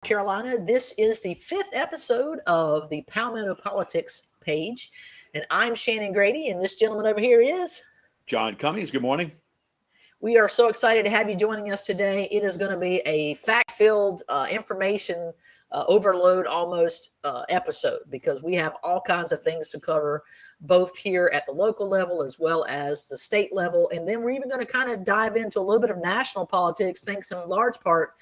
Carolina. This is the fifth episode of the Palmetto Politics page, and I'm Shannon Grady, and this gentleman over here is John Cummings. Good morning. We are so excited to have you joining us today. It is going to be a fact-filled, information overload almost episode because we have all kinds of things to cover, both here at the local level as well as the state level, and then we're even going to kind of dive into a little bit of national politics, thanks in large part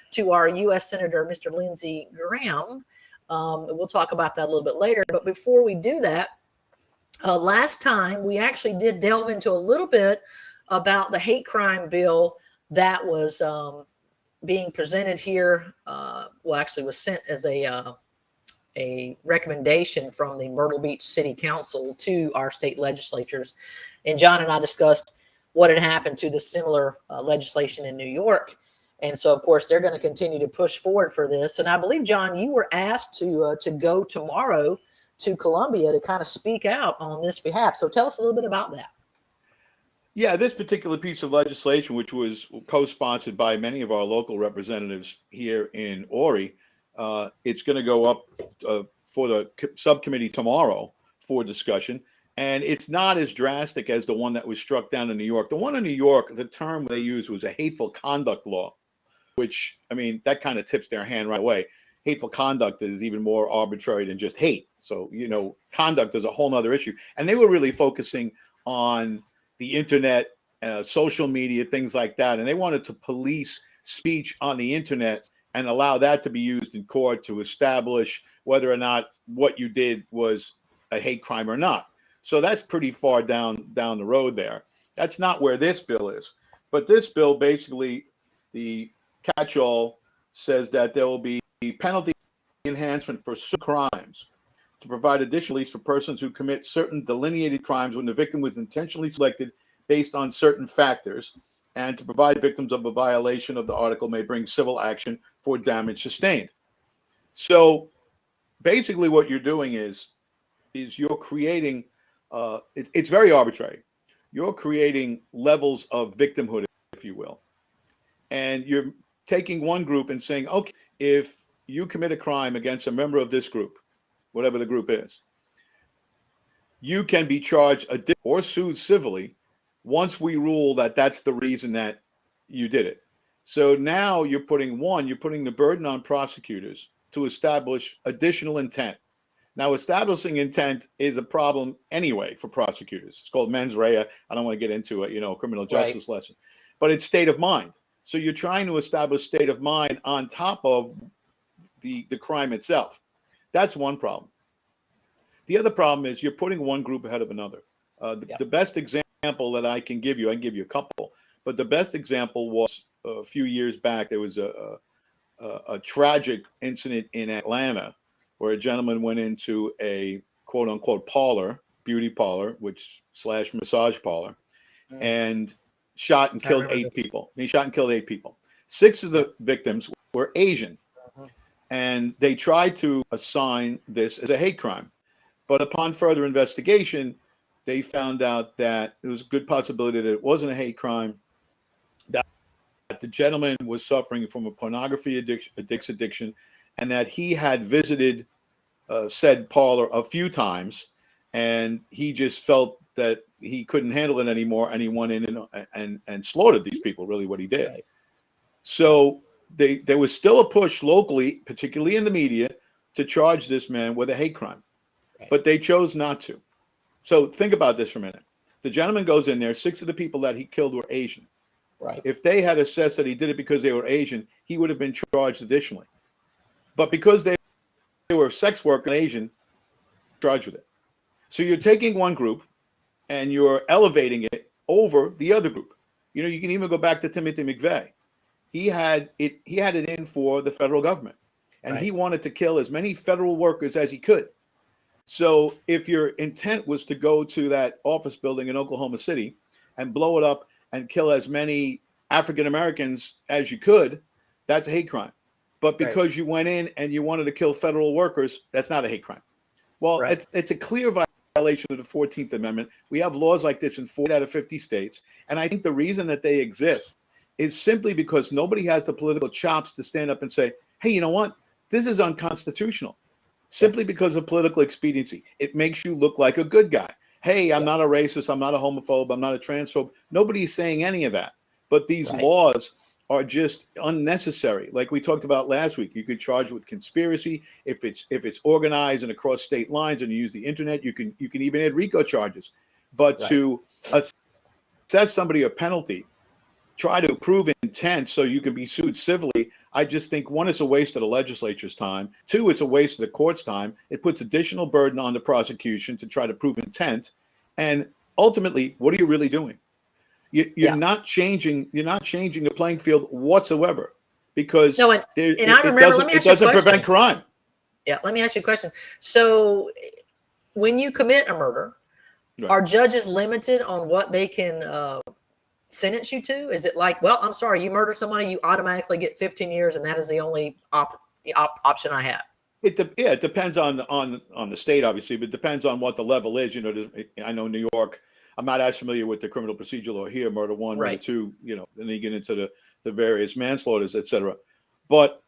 to our U.S. Senator, Mr. Lindsey Graham. We'll talk about that a little bit later. But before we do that, last time we actually did delve into a little bit about the hate crime bill that was being presented here. Actually was sent as a recommendation from the Myrtle Beach City Council to our state legislatures. And John and I discussed what had happened to the similar legislation in New York. And so, of course, they're going to continue to push forward for this. And I believe, John, you were asked to go tomorrow to Columbia to kind of speak out on this behalf. So tell us a little bit about that. Yeah, this particular piece of legislation, which was co-sponsored by many of our local representatives here in Horry, it's going to go up for the subcommittee tomorrow for discussion. And it's not as drastic as the one that was struck down in New York. The one in New York, the term they used was a hateful conduct law, which, I mean, that kind of tips their hand right away. Hateful conduct is even more arbitrary than just hate. So, conduct is a whole nother issue. And they were really focusing on the internet, social media, things like that. And they wanted to police speech on the internet and allow that to be used in court to establish whether or not what you did was a hate crime or not. So that's pretty far down the road there. That's not where this bill is. But this bill, basically, the catch-all says that there will be penalty enhancement for certain crimes to provide additional release for persons who commit certain delineated crimes when the victim was intentionally selected based on certain factors, and to provide victims of a violation of the article may bring civil action for damage sustained. So basically what you're doing is you're creating, it's very arbitrary. You're creating levels of victimhood, if you will. And you're taking one group and saying, okay, if you commit a crime against a member of this group, whatever the group is, you can be charged or sued civilly once we rule that that's the reason that you did it. So now you're putting the burden on prosecutors to establish additional intent. Now, establishing intent is a problem anyway for prosecutors. It's called mens rea. I don't want to get into it, criminal justice lesson, but it's state of mind. So you're trying to establish state of mind on top of the crime itself. That's one problem. The other problem is you're putting one group ahead of another. The best example that I can give you a couple, but the best example was a few years back. There was a tragic incident in Atlanta where a gentleman went into a quote unquote beauty parlor, / massage parlor, and shot and killed 8 people. He shot and killed 8 people. 6 of the victims were Asian. And they tried to assign this as a hate crime. But upon further investigation, they found out that there was a good possibility that it wasn't a hate crime, that the gentleman was suffering from a pornography addiction, and that he had visited said parlor a few times, and he just felt that he couldn't handle it anymore, and he went in and slaughtered these people, really what he did. Right. So there was still a push locally, particularly in the media, to charge this man with a hate crime. Right. But they chose not to. So think about this for a minute. The gentleman goes in there. 6 of the people that he killed were Asian. Right. If they had assessed that he did it because they were Asian, he would have been charged additionally. But because they were sex workers and Asian, charged with it. So you're taking one group and you're elevating it over the other group. You can even go back to Timothy McVeigh. He had it in for the federal government, and he wanted to kill as many federal workers as he could. So if your intent was to go to that office building in Oklahoma City and blow it up and kill as many African Americans as you could, that's a hate crime. But because you went in and you wanted to kill federal workers, that's not a hate crime. Well, it's a clear violation of the 14th Amendment. We have laws like this in 40 out of 50 states. And I think the reason that they exist is simply because nobody has the political chops to stand up and say, hey, you know what? This is unconstitutional simply because of political expediency. It makes you look like a good guy. Hey, I'm not a racist. I'm not a homophobe. I'm not a transphobe. Nobody's saying any of that. But these laws are just unnecessary. Like we talked about last week, you could charge with conspiracy if it's organized and across state lines, and you use the internet. You can even add RICO charges. But to assess somebody a penalty, try to prove intent so you can be sued civilly, I just think, one, it's a waste of the legislature's time. Two, it's a waste of the court's time. It puts additional burden on the prosecution to try to prove intent. And ultimately, what are you really doing? You're not changing the playing field whatsoever, because it doesn't prevent crime. Yeah, let me ask you a question. So when you commit a murder, are judges limited on what they can sentence you to? Is it like, well, I'm sorry, you murder somebody, you automatically get 15 years, and that is the only option I have? It depends on the state, obviously, but it depends on what the level is. You know, I know New York. I'm not as familiar with the criminal procedure law here, murder one, murder two, you know, then you get into the various manslaughters, et cetera. But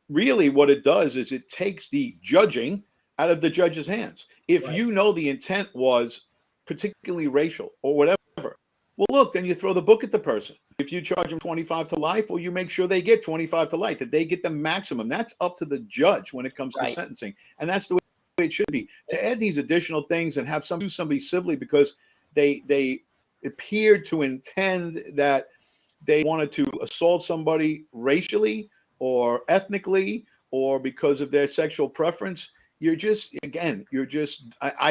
really what it does is it takes the judging out of the judge's hands. If you know the intent was particularly racial or whatever, well, look, then you throw the book at the person. If you charge them 25 to life, well, you make sure they get 25 to life, that they get the maximum. That's up to the judge when it comes to sentencing. And that's the way it should be. To add these additional things and have somebody civilly because they appeared to intend that they wanted to assault somebody racially or ethnically or because of their sexual preference, I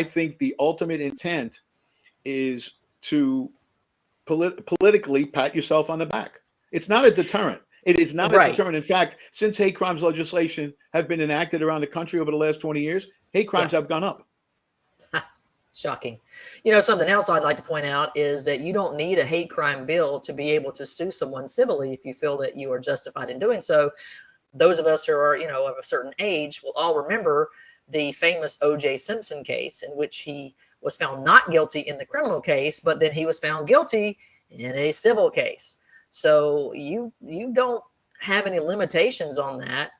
think the ultimate intent is to politically pat yourself on the back. It's not a deterrent. It is not a deterrent. In fact, since hate crimes legislation have been enacted around the country over the last 20 years, hate crimes have gone up. Shocking. You know, something else I'd like to point out is that you don't need a hate crime bill to be able to sue someone civilly if you feel that you are justified in doing so. Those of us who are, you know, of a certain age will all remember the famous O.J. Simpson case, in which he was found not guilty in the criminal case, but then he was found guilty in a civil case. So you don't have any limitations on that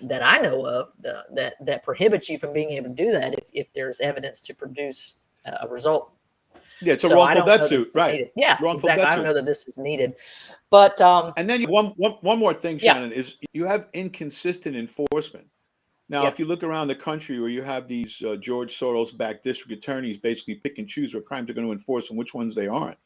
that I know of that prohibits you from being able to do that if there's evidence to produce a result. Yeah, it's a wrongful death suit, right? Yeah, exactly. I don't know that this is needed, but and then one more thing, Shannon, is you have inconsistent enforcement. Now, if you look around the country where you have these George Soros-backed district attorneys basically pick and choose what crimes they're going to enforce and which ones they aren't.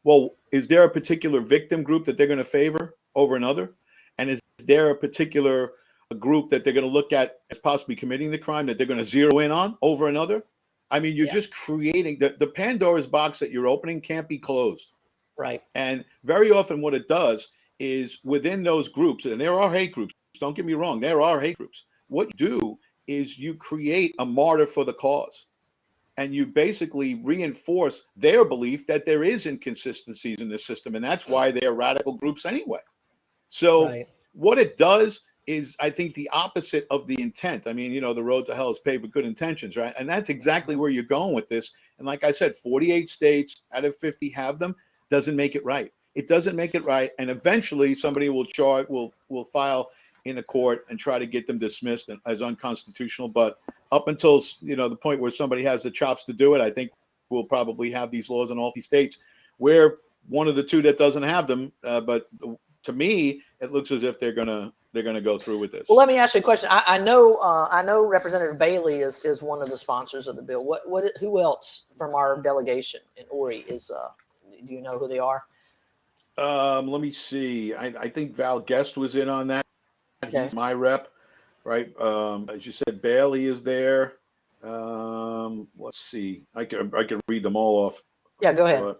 Well, is there a particular victim group that they're going to favor over another? And is there a particular group that they're going to look at as possibly committing the crime that they're going to zero in on over another? I mean, you're just creating the Pandora's box that you're opening can't be closed. Right. And very often what it does is within those groups, and there are hate groups, don't get me wrong, there are hate groups. What you do is you create a martyr for the cause. And you basically reinforce their belief that there is inconsistencies in the system. And that's why they're radical groups anyway. So what it does is, I think, the opposite of the intent. I mean, you know, the road to hell is paved with good intentions, right? And that's exactly where you're going with this. And like I said, 48 states out of 50 have them. Doesn't make it right. It doesn't make it right. And eventually somebody will file in a court and try to get them dismissed as unconstitutional. But up until, you know, the point where somebody has the chops to do it, I think we'll probably have these laws in all 50 states. We're one of the two that doesn't have them. But to me, it looks as if they're gonna go through with this. Well, let me ask you a question. I know Representative Bailey is one of the sponsors of the bill. Who else from our delegation in Ori is? Do you know who they are? Let me see. I think Val Guest was in on that. Okay. He's my rep, right? As you said, Bailey is there. Let's see. I can read them all off. Yeah, go ahead.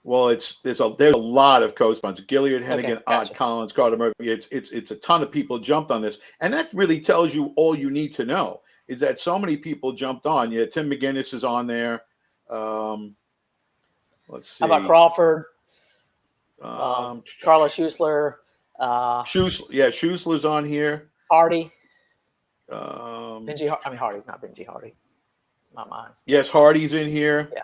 Well, there's a lot of co-sponsors: Gilead, Hennigan, Ott, Collins, Carter, Murphy. It's a ton of people jumped on this, and that really tells you all you need to know is that so many people jumped on. Yeah, Tim McGinnis is on there. Let's see. How about Crawford? Carla Schuessler. Schuessler's on here. Hardy. Hardy, not Benji Hardy. My mind. Yes, Hardy's in here. Yeah.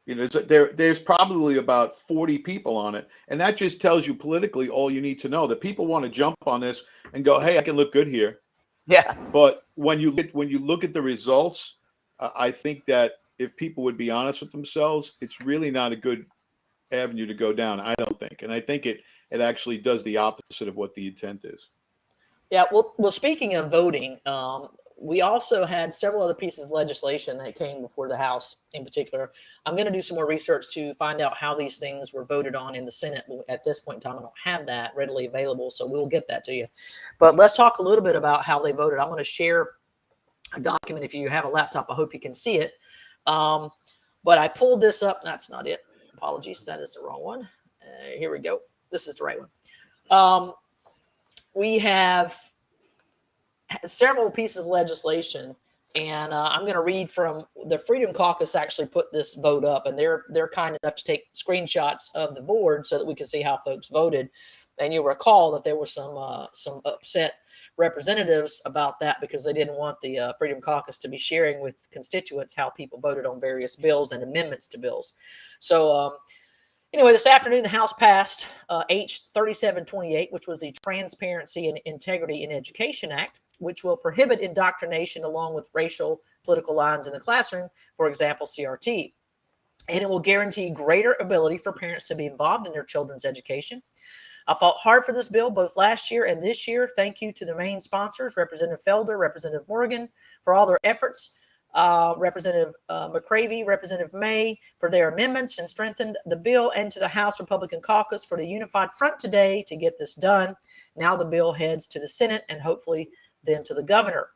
There's probably about 40 people on it, and that just tells you politically all you need to know. That people want to jump on this and go, "Hey, I can look good here." Yeah. But when you look at the results, I think that if people would be honest with themselves, it's really not a good avenue to go down. I don't think, and I think it actually does the opposite of what the intent is. Yeah, well, speaking of voting, we also had several other pieces of legislation that came before the House in particular. I'm going to do some more research to find out how these things were voted on in the Senate. At this point in time, I don't have that readily available, so we'll get that to you. But let's talk a little bit about how they voted. I'm going to share a document. If you have a laptop, I hope you can see it. But I pulled this up. That's not it. Apologies. That is the wrong one. Here we go. This is the right one. We have several pieces of legislation, and I'm going to read from the Freedom Caucus. Actually put this vote up, and they're kind enough to take screenshots of the board so that we can see how folks voted. And you'll recall that there were some upset representatives about that because they didn't want the Freedom Caucus to be sharing with constituents how people voted on various bills and amendments to bills. So anyway, this afternoon, the House passed H 3728, which was the Transparency and Integrity in Education Act, which will prohibit indoctrination along with racial political lines in the classroom, for example, CRT. And it will guarantee greater ability for parents to be involved in their children's education. I fought hard for this bill both last year and this year. Thank you to the main sponsors, Representative Felder, Representative Morgan, for all their efforts. Representative McCravey, Representative May for their amendments and strengthened the bill, and to the House Republican Caucus for the unified front today to get this done. Now the bill heads to the Senate and hopefully then to the governor.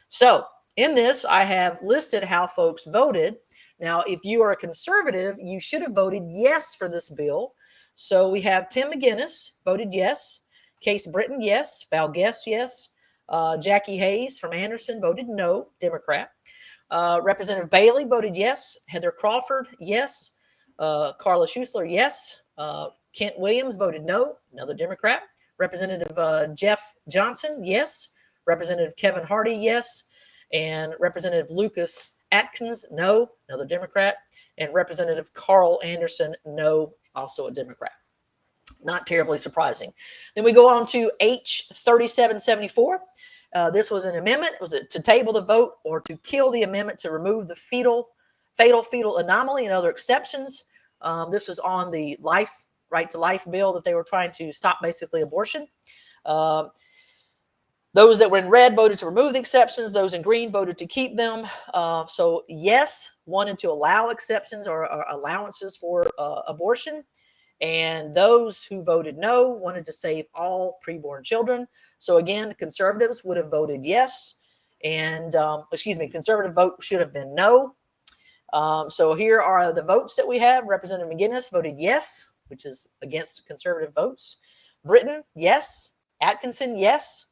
So in this, I have listed how folks voted. Now, if you are a conservative, you should have voted yes for this bill. So we have Tim McGinnis voted yes, Case Britton yes, Val Guest yes, Jackie Hayes from Anderson voted no, Democrat. Representative Bailey voted yes. Heather Crawford, yes. Carla Schuessler, yes. Kent Williams voted no, another Democrat. Representative Jeff Johnson, yes. Representative Kevin Hardy, yes. And Representative Lucas Atkins, no, another Democrat. And Representative Carl Anderson, no, also a Democrat. Not terribly surprising. Then we go on to H 3774. This was an amendment. Was it to table the vote or to kill the amendment to remove the fatal fetal anomaly and other exceptions? This was on the right to life bill that they were trying to stop basically abortion. Those that were in red voted to remove the exceptions. Those in green voted to keep them. So yes, wanted to allow exceptions or allowances for abortion. And those who voted no wanted to save all preborn children. So again, conservatives would have voted yes. And, conservative vote should have been no. So here are the votes that we have. Representative McGinnis voted yes, which is against conservative votes. Britton, yes. Atkinson, yes.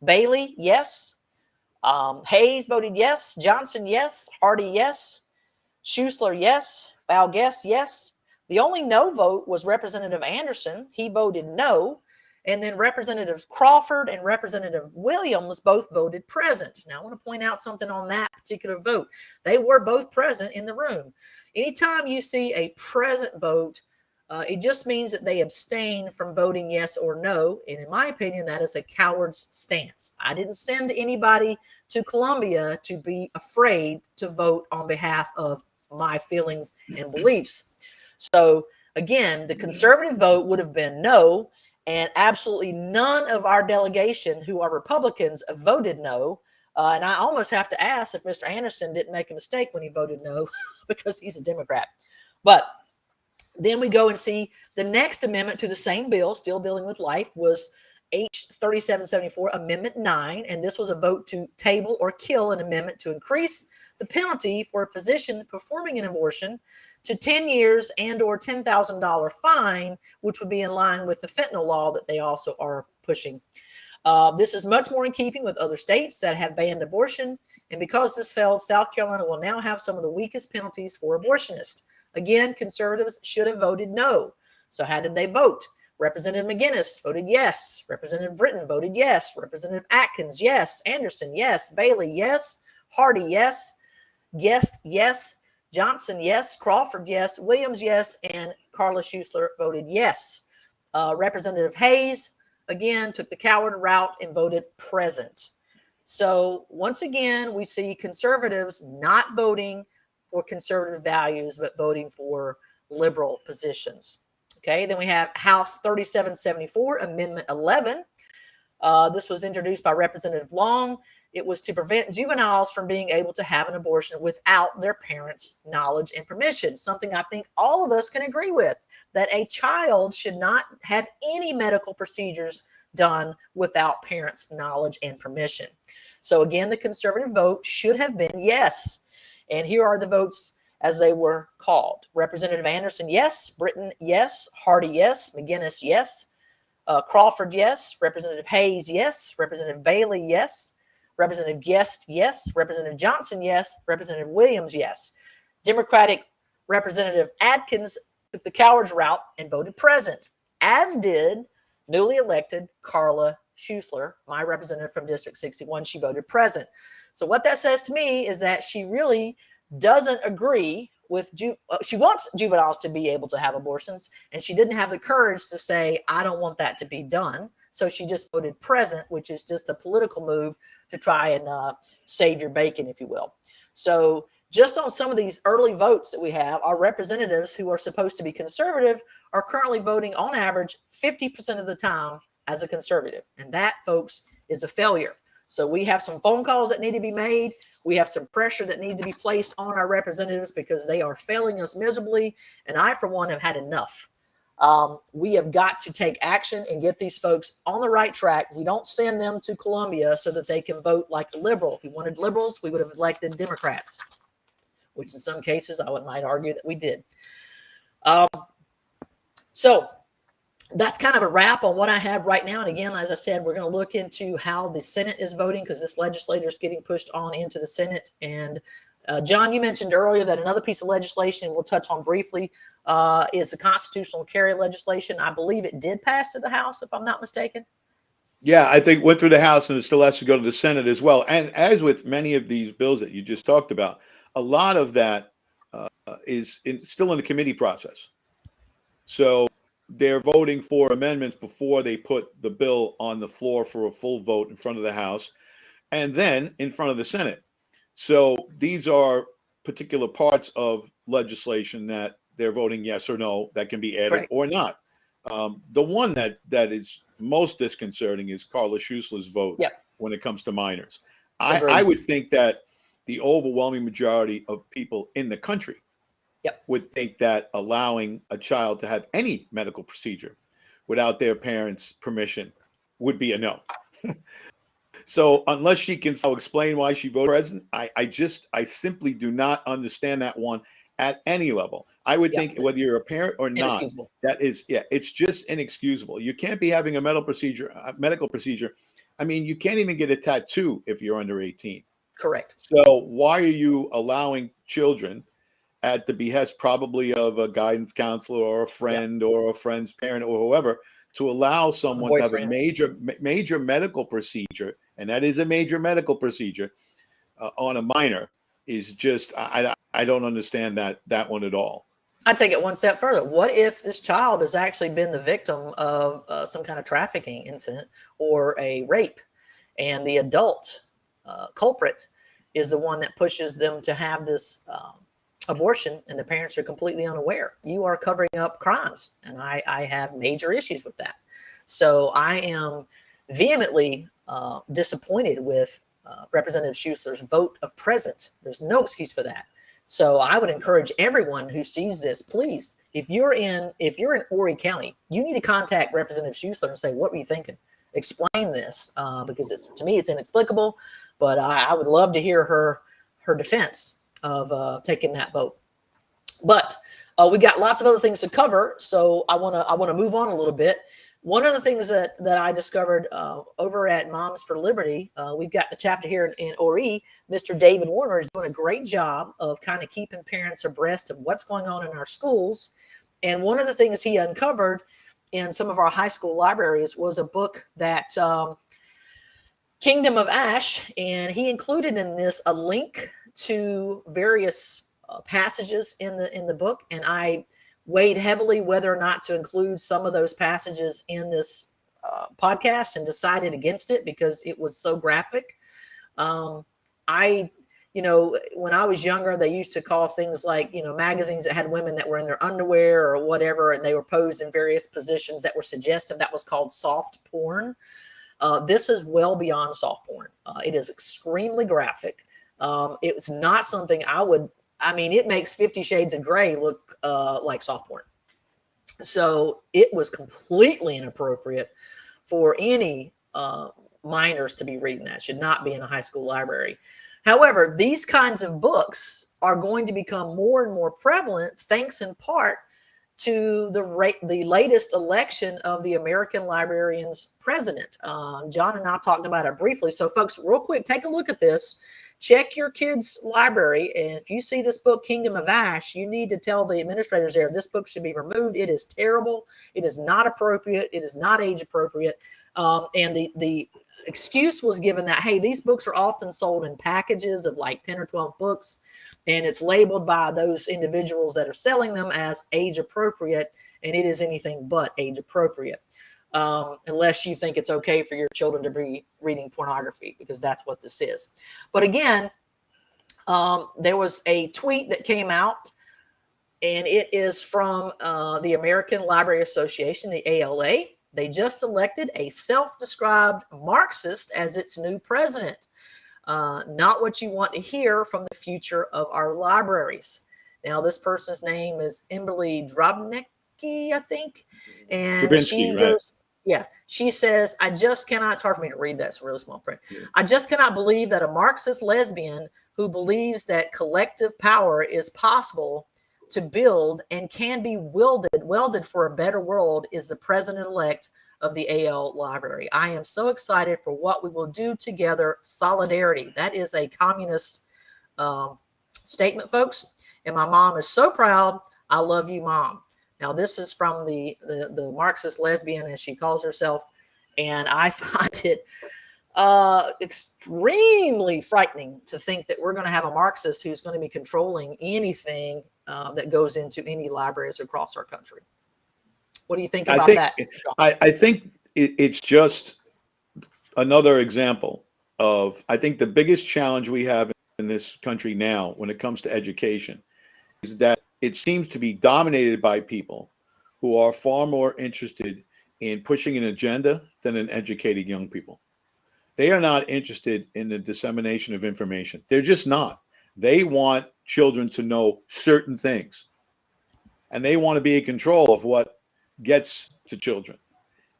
Bailey, yes. Hayes voted yes. Johnson, yes. Hardy, yes. Schuessler, yes. Val Guest, yes. The only no vote was Representative Anderson. He voted no. And then Representative Crawford and Representative Williams both voted present. Now, I want to point out something on that particular vote. They were both present in the room. Anytime you see a present vote, it just means that they abstain from voting yes or no. And in my opinion, that is a coward's stance. I didn't send anybody to Columbia to be afraid to vote on behalf of my feelings and beliefs. So again, the conservative vote would have been no, and absolutely none of our delegation who are Republicans voted no. And I almost have to ask if Mr. Anderson didn't make a mistake when he voted no because he's a Democrat. But then we go and see the next amendment to the same bill, still dealing with life, was H 3774, Amendment 9. And this was a vote to table or kill an amendment to increase the penalty for a physician performing an abortion to 10 years and or $10,000 fine, which would be in line with the fentanyl law that they also are pushing. This is much more in keeping with other states that have banned abortion. And because this failed, South Carolina will now have some of the weakest penalties for abortionists. Again, conservatives should have voted no. So how did they vote? Representative McGinnis voted yes. Representative Britton voted yes. Representative Atkins, yes. Anderson, yes. Bailey, yes. Hardy, yes. Guest, yes. Johnson, yes. Crawford, yes. Williams, yes. And Carla Schuessler voted yes. Representative Hayes, again, took the coward route and voted present. So once again, we see conservatives not voting for conservative values, but voting for liberal positions. Okay, then we have House 3774, Amendment 11. This was introduced by Representative Long. It was to prevent juveniles from being able to have an abortion without their parents' knowledge and permission, something I think all of us can agree with, that a child should not have any medical procedures done without parents' knowledge and permission. So again, the conservative vote should have been yes. And here are the votes as they were called. Representative Anderson, yes. Britton, yes. Hardy, yes. McGinnis, yes. Crawford, yes. Representative Hayes, yes. Representative Bailey, yes. Representative Guest, yes. Representative Johnson, yes. Representative Williams, yes. Democratic Representative Adkins took the coward's route and voted present, as did newly elected Carla Schuessler, my representative from District 61. She voted present. So what that says to me is that she really doesn't agree with, she wants juveniles to be able to have abortions, and she didn't have the courage to say, I don't want that to be done. So she just voted present, which is just a political move to try and save your bacon, if you will. So just on some of these early votes that we have, our representatives who are supposed to be conservative are currently voting on average 50% of the time as a conservative. And that, folks, is a failure. So we have some phone calls that need to be made. We have some pressure that needs to be placed on our representatives because they are failing us miserably. And I, for one, have had enough. We have got to take action and get these folks on the right track. We don't send them to Columbia so that they can vote like a liberal. If we wanted liberals, we would have elected Democrats, which in some cases I might argue that we did. So that's kind of a wrap on what I have right now. And again, as I said, we're going to look into how the Senate is voting because this legislature is getting pushed on into the Senate. And John, you mentioned earlier that another piece of legislation we'll touch on briefly is the constitutional carry legislation. I believe it did pass to the House, if I'm not mistaken. Yeah, I think went through the House and it still has to go to the Senate as well. And as with many of these bills that you just talked about, a lot of that is still in the committee process. So they're voting for amendments before they put the bill on the floor for a full vote in front of the House and then in front of the Senate. So these are particular parts of legislation that they're voting yes or no that can be added Correct. Or not. The one that is most disconcerting is Carla Schuessler's vote when it comes to minors. I would think that the overwhelming majority of people in the country would think that allowing a child to have any medical procedure without their parents' permission would be a no. So unless she can explain why she voted present, I simply do not understand that one at any level. I would think whether you're a parent or not, that is, it's just inexcusable. You can't be having a medical procedure. I mean, you can't even get a tattoo if you're under 18. Correct. So why are you allowing children at the behest probably of a guidance counselor or a friend or a friend's parent or whoever to allow someone to have a major medical procedure, and that is a major medical procedure on a minor, is just, I don't understand that one at all. I take it one step further. What if this child has actually been the victim of some kind of trafficking incident or a rape, and the adult culprit is the one that pushes them to have this abortion, and the parents are completely unaware? You are covering up crimes, and I have major issues with that. So I am vehemently disappointed with Representative Schuessler's vote of present. There's no excuse for that. So I would encourage everyone who sees this, please, if you're in Horry County, you need to contact Representative Schuessler and say, what were you thinking? Explain this because to me it's inexplicable, but I would love to hear her defense of taking that vote. But we got lots of other things to cover, so I want to move on a little bit. One of the things that I discovered over at Moms for Liberty, we've got the chapter here in Horry. Mr. David Warner is doing a great job of kind of keeping parents abreast of what's going on in our schools. And one of the things he uncovered in some of our high school libraries was a book that Kingdom of Ash, and he included in this a link to various passages in the book, and I weighed heavily whether or not to include some of those passages in this podcast, and decided against it because it was so graphic. I, when I was younger, they used to call things like, magazines that had women that were in their underwear or whatever, and they were posed in various positions that were suggestive. That was called soft porn. This is well beyond soft porn. It is extremely graphic. It's not something it makes 50 Shades of Grey look like soft porn. So it was completely inappropriate for any minors to be reading that. Should not be in a high school library. However, these kinds of books are going to become more and more prevalent, thanks in part to the latest election of the American Librarians president. John and I talked about it briefly. So folks, real quick, take a look at this. Check your kids' library, and if you see this book, Kingdom of Ash, you need to tell the administrators there this book should be removed. It is terrible. It is not appropriate. It is not age appropriate. And the excuse was given that, hey, these books are often sold in packages of like 10 or 12 books, and it's labeled by those individuals that are selling them as age appropriate, and it is anything but age appropriate. Unless you think it's okay for your children to be reading pornography, because that's what this is. But again, there was a tweet that came out, and it is from the American Library Association, the ALA. They just elected a self-described Marxist as its new president. Not what you want to hear from the future of our libraries. Now, this person's name is Emily Drobnicki, I think. And Drabinsky, she goes, yeah, she says, I just cannot, it's hard for me to read that, it's really small print. Yeah. I just cannot believe that a Marxist lesbian who believes that collective power is possible to build and can be welded for a better world is the president-elect of the AL Library. I am so excited for what we will do together. Solidarity. That is a communist statement, folks. And my mom is so proud. I love you, Mom. Now, this is from the Marxist lesbian, as she calls herself, and I find it extremely frightening to think that we're going to have a Marxist who's going to be controlling anything that goes into any libraries across our country. What do you think about that? I think it's just another example of, I think the biggest challenge we have in this country now when it comes to education is that it seems to be dominated by people who are far more interested in pushing an agenda than in educating young people. They are not interested in the dissemination of information. They're just not. They want children to know certain things, and they want to be in control of what gets to children.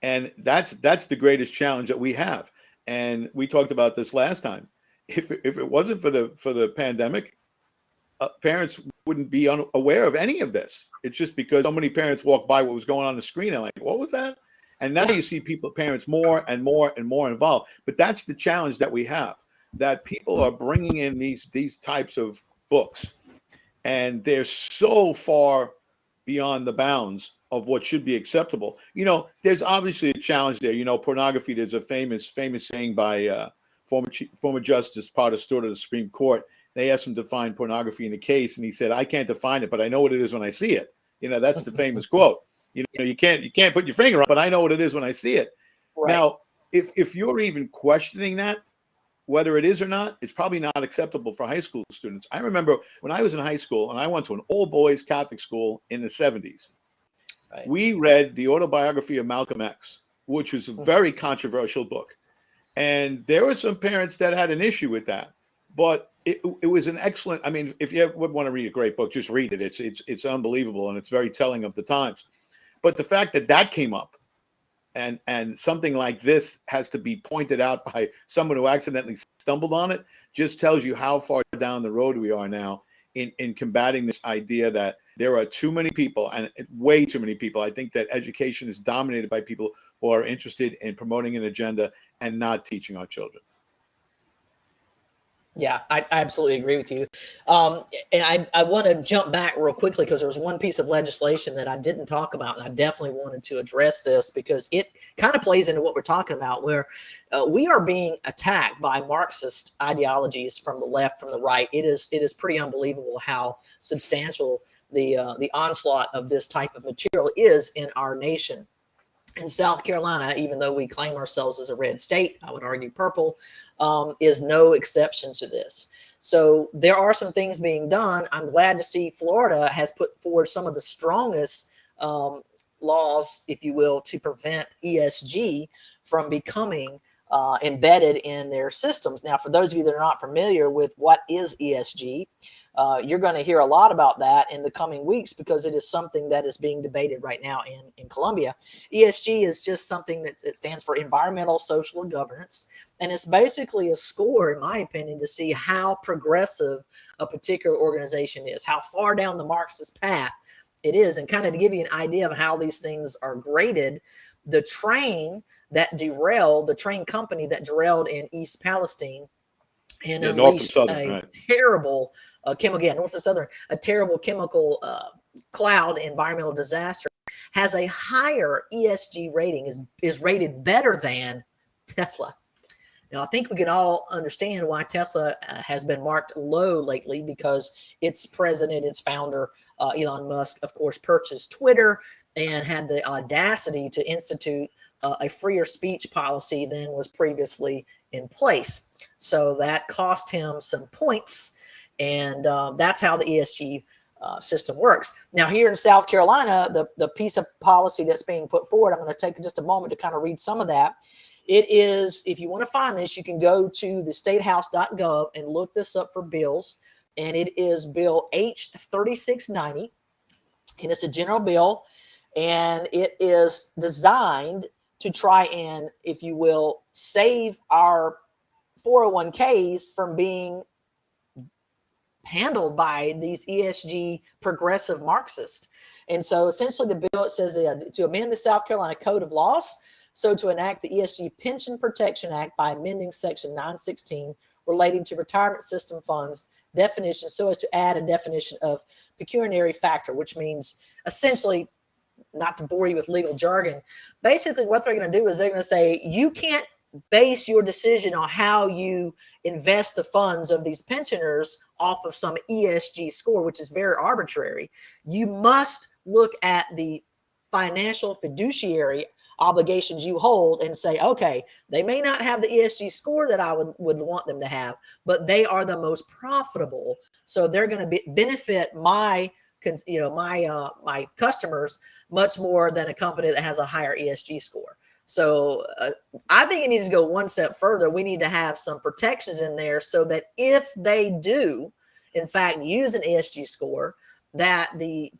And that's the greatest challenge that we have. And we talked about this last time. If it wasn't for the pandemic, parents wouldn't be unaware of any of this. It's just because so many parents walk by what was going on the screen and like, what was that? And now you see parents more and more and more involved. But that's the challenge that we have, that people are bringing in these types of books, and they're so far beyond the bounds of what should be acceptable. There's obviously a challenge there. Pornography. There's a famous saying by former Justice Potter Stewart of the Supreme Court. They asked him to define pornography in a case, and he said, "I can't define it, but I know what it is when I see it." That's the famous quote. You can't put your finger on it, but I know what it is when I see it. Right. Now, if you're even questioning that, whether it is or not, it's probably not acceptable for high school students. I remember when I was in high school, and I went to an all-boys Catholic school in the 70s. Right. We read the autobiography of Malcolm X, which was a very controversial book. And there were some parents that had an issue with that. But it was an excellent, if you would want to read a great book, just read it. It's unbelievable, and it's very telling of the times. But the fact that came up, and something like this has to be pointed out by someone who accidentally stumbled on it, just tells you how far down the road we are now in combating this idea that there are too many people, and way too many people. I think that education is dominated by people who are interested in promoting an agenda and not teaching our children. Yeah, I absolutely agree with you. And I want to jump back real quickly because there was one piece of legislation that I didn't talk about, and I definitely wanted to address this because it kind of plays into what we're talking about, where we are being attacked by Marxist ideologies from the left, from the right. It is pretty unbelievable how substantial the onslaught of this type of material is in our nation. In South Carolina, even though we claim ourselves as a red state, I would argue purple, is no exception to this. So there are some things being done. I'm glad to see Florida has put forward some of the strongest laws, if you will, to prevent ESG from becoming embedded in their systems. Now, for those of you that are not familiar with what is ESG, you're going to hear a lot about that in the coming weeks because it is something that is being debated right now in Colombia. ESG is just something that it stands for environmental, social, and governance. And it's basically a score, in my opinion, to see how progressive a particular organization is, how far down the Marxist path it is. And kind of to give you an idea of how these things are graded, the train company that derailed in East Palestine and Norfolk unleashed Southern, a right. terrible Norfolk Southern, a terrible chemical cloud environmental disaster, has a higher ESG rating, is rated better than Tesla. Now, I think we can all understand why Tesla has been marked low lately, because its president, its founder, Elon Musk, of course, purchased Twitter and had the audacity to institute a freer speech policy than was previously in place. So that cost him some points, and that's how the ESG system works. Now, here in South Carolina, the piece of policy that's being put forward, I'm going to take just a moment to kind of read some of that. It is, if you want to find this, you can go to the statehouse.gov and look this up for bills. And it is Bill H 3690. And it's a general bill. And it is designed to try and, if you will, save our 401ks from being handled by these ESG progressive Marxists. And so essentially the bill, it says to amend the South Carolina Code of Laws, so to enact the ESG Pension Protection Act by amending Section 916 relating to retirement system funds definition, so as to add a definition of pecuniary factor, which means essentially, not to bore you with legal jargon, basically what they're going to do is they're going to say you can't base your decision on how you invest the funds of these pensioners off of some ESG score, which is very arbitrary. You must look at the financial fiduciary obligations you hold and say, okay, they may not have the ESG score that I would want them to have, but they are the most profitable. So they're going to benefit my customers much more than a company that has a higher ESG score. So I think it needs to go one step further. We need to have some protections in there so that if they do, in fact, use an ESG score, that the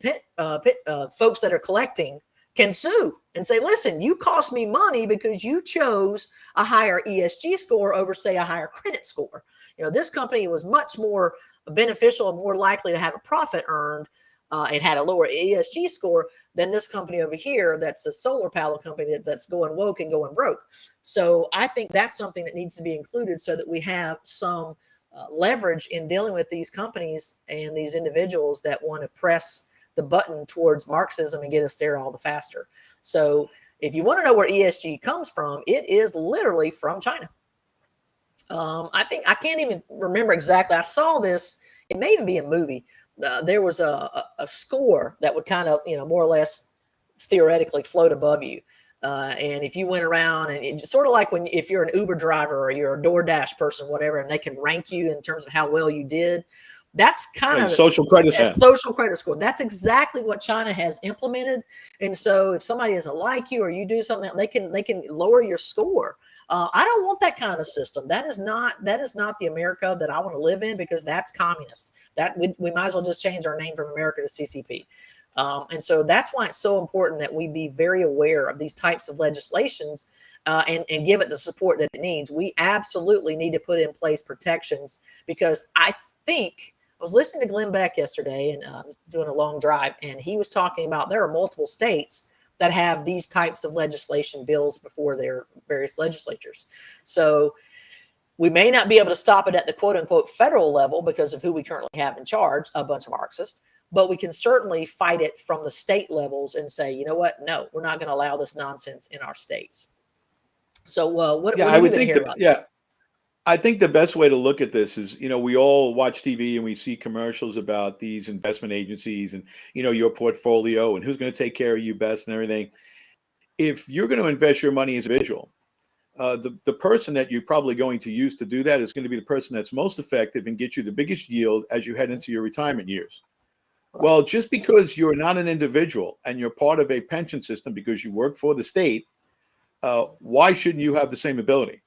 folks that are collecting can sue and say, listen, you cost me money because you chose a higher ESG score over, say, a higher credit score. This company was much more beneficial and more likely to have a profit earned and had a lower ESG score than this company over here that's a solar panel company that's going woke and going broke. So I think that's something that needs to be included so that we have some leverage in dealing with these companies and these individuals that want to press the button towards Marxism and get us there all the faster. So if you want to know where ESG comes from, it is literally from China. I think I can't even remember exactly. I saw this. It may even be a movie. There was a score that would kind of, more or less theoretically float above you. And if you went around and it's sort of like if you're an Uber driver or you're a DoorDash person, whatever, and they can rank you in terms of how well you did. That's kind of social credit score. Social credit score. That's exactly what China has implemented. And so if somebody doesn't like you or you do something, they can lower your score. I don't want that kind of a system. That is not the America that I want to live in, because that's communist. That we might as well just change our name from America to CCP. And so that's why it's so important that we be very aware of these types of legislations and give it the support that it needs. We absolutely need to put in place protections, because I was listening to Glenn Beck yesterday and doing a long drive, and he was talking about there are multiple states that have these types of legislation bills before their various legislatures. So We may not be able to stop it at the quote unquote federal level because of who we currently have in charge, a bunch of Marxists, but we can certainly fight it from the state levels and say, you know what? No, we're not going to allow this nonsense in our states. So what Yeah, have I you would been think hearing that. about Yeah, this? I think the best way to look at this is, we all watch TV and we see commercials about these investment agencies and, your portfolio and who's going to take care of you best and everything. If you're going to invest your money as an individual, the person that you're probably going to use to do that is going to be the person that's most effective and get you the biggest yield as you head into your retirement years. Right. Well, just because you're not an individual and you're part of a pension system because you work for the state, why shouldn't you have the same ability?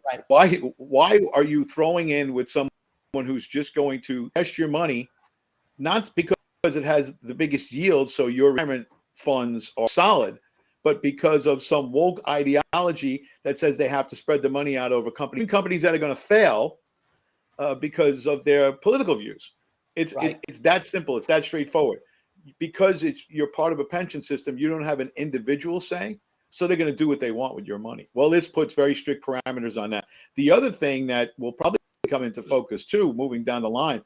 Right. Why are you throwing in with someone who's just going to invest your money, not because it has the biggest yield, so your retirement funds are solid, but because of some woke ideology that says they have to spread the money out over companies that are going to fail because of their political views. It's that simple. It's that straightforward. Because you're part of a pension system, you don't have an individual say. So they're going to do what they want with your money. Well, this puts very strict parameters on that. The other thing that will probably come into focus too, moving down the line,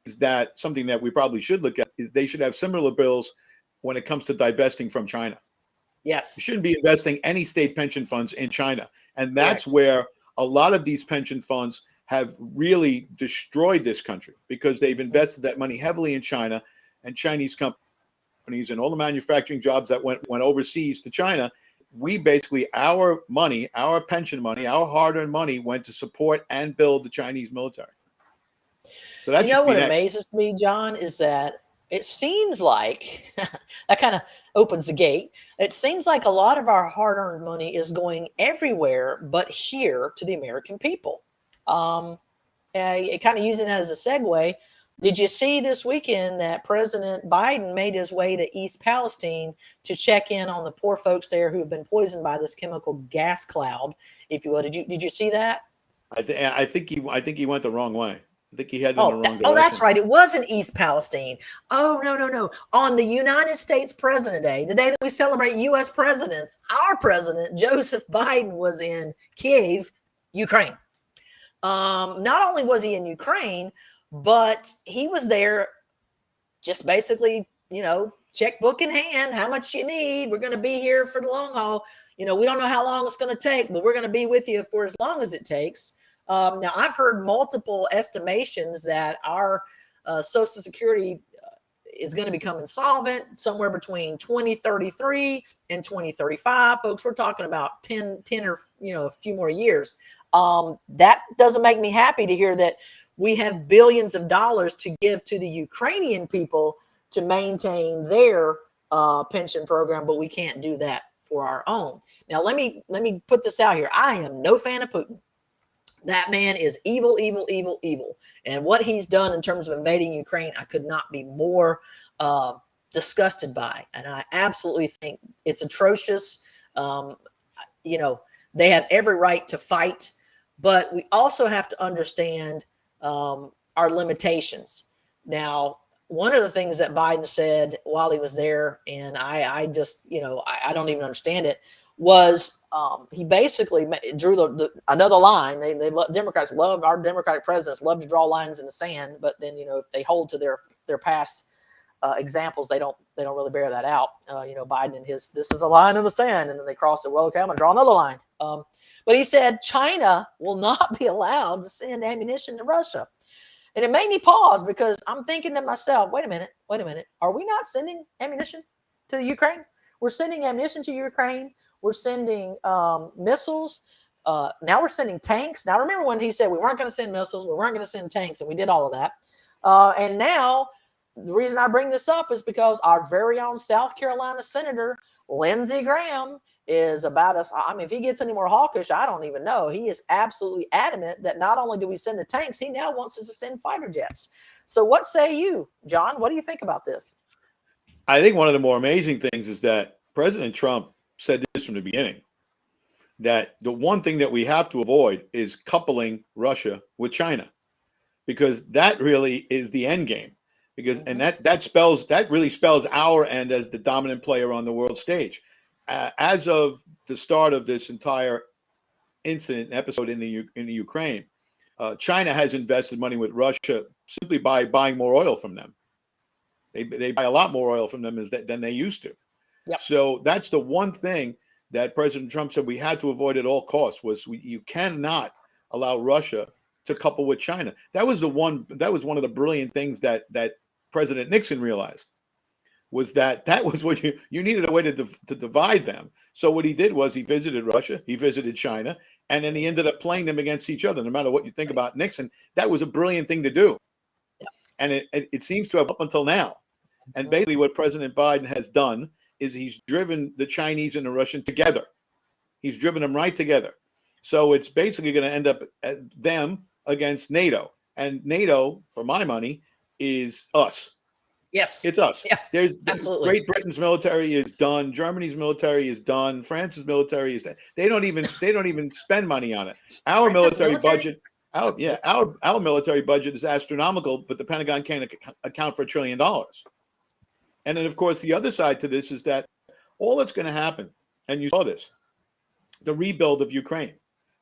is that something that we probably should look at is they should have similar bills when it comes to divesting from China. Yes. You shouldn't be investing any state pension funds in China. And that's Correct. where a lot of these pension funds have really destroyed this country because they've invested that money heavily in China, and Chinese companies and all the manufacturing jobs that went overseas to China. We basically, our money, our pension money, our hard-earned money went to support and build the Chinese military. So that should be What next. amazes me, John, is that it seems like that kind of opens the gate. It seems like a lot of our hard-earned money is going everywhere but here to the American people. Kind of using that as a segue, did you see this weekend that President Biden made his way to East Palestine to check in on the poor folks there who have been poisoned by this chemical gas cloud, if you will? Did you see that? I think he went the wrong way. I think he headed in the Oh, wrong that's direction. right. It wasn't East Palestine. Oh, no, no, no. On the United States President Day, the day that we celebrate U.S. presidents, our president, Joseph Biden, was in Kiev, Ukraine. Not only was he in Ukraine, but he was there just basically, checkbook in hand, how much you need. We're going to be here for the long haul. We don't know how long it's going to take, but we're going to be with you for as long as it takes. Now, I've heard multiple estimations that our Social Security is going to become insolvent somewhere between 2033 and 2035. Folks, we're talking about 10 or, a few more years. That doesn't make me happy to hear that we have billions of dollars to give to the Ukrainian people to maintain their pension program, but we can't do that for our own. Now, let me put this out here. I am no fan of Putin. That man is evil, evil, evil, evil. And what he's done in terms of invading Ukraine, I could not be more disgusted by. And I absolutely think it's atrocious. They have every right to fight, but we also have to understand our limitations. Now, one of the things that Biden said while he was there, and I just, I don't even understand it, was he basically drew another line. Democrats love, our Democratic presidents love to draw lines in the sand, but then, if they hold to their past examples, they don't really bear that out. Biden and this is a line in the sand, and then they cross it. Well, okay, I'm gonna draw another line. But he said China will not be allowed to send ammunition to Russia. And it made me pause because I'm thinking to myself, wait a minute. Are we not sending ammunition to Ukraine? We're sending ammunition to Ukraine. We're sending missiles. Now we're sending tanks. Now, remember when he said we weren't going to send missiles, we weren't going to send tanks, and we did all of that. And now the reason I bring this up is because our very own South Carolina Senator, Lindsey Graham, is about us. I mean, if he gets any more hawkish, I don't even know. He is absolutely adamant that not only do we send the tanks, he now wants us to send fighter jets. So what say you, John? What do you think about this? I think one of the more amazing things is that President Trump said this from the beginning, that the one thing that we have to avoid is coupling Russia with China, because that really is the end game. Because and that really spells our end as the dominant player on the world stage. As of the start of this entire incident episode in the Ukraine, China has invested money with Russia simply by buying more oil from them. They buy a lot more oil from them than they used to. Yep. So that's the one thing that President Trump said we had to avoid at all costs was you cannot allow Russia to couple with China. That was one of the brilliant things that President Nixon realized was that was what you needed, a way to divide them. So what he did was he visited Russia, he visited China, and then he ended up playing them against each other. No matter what you think about Nixon, that was a brilliant thing to do. Yep. And it seems to have up until now. And basically what President Biden has done is he's driven the Chinese and the Russian together. He's driven them right together. So it's basically going to end up as them against NATO. And NATO, for my money, is us. Yes. It's us. Yeah, There's absolutely. Great Britain's military is done. Germany's military is done. France's military is done. They don't even spend money on it. Our military budget, our military budget is astronomical, but the Pentagon can't account for $1 trillion. And then, of course, the other side to this is that all that's going to happen, and you saw this, the rebuild of Ukraine.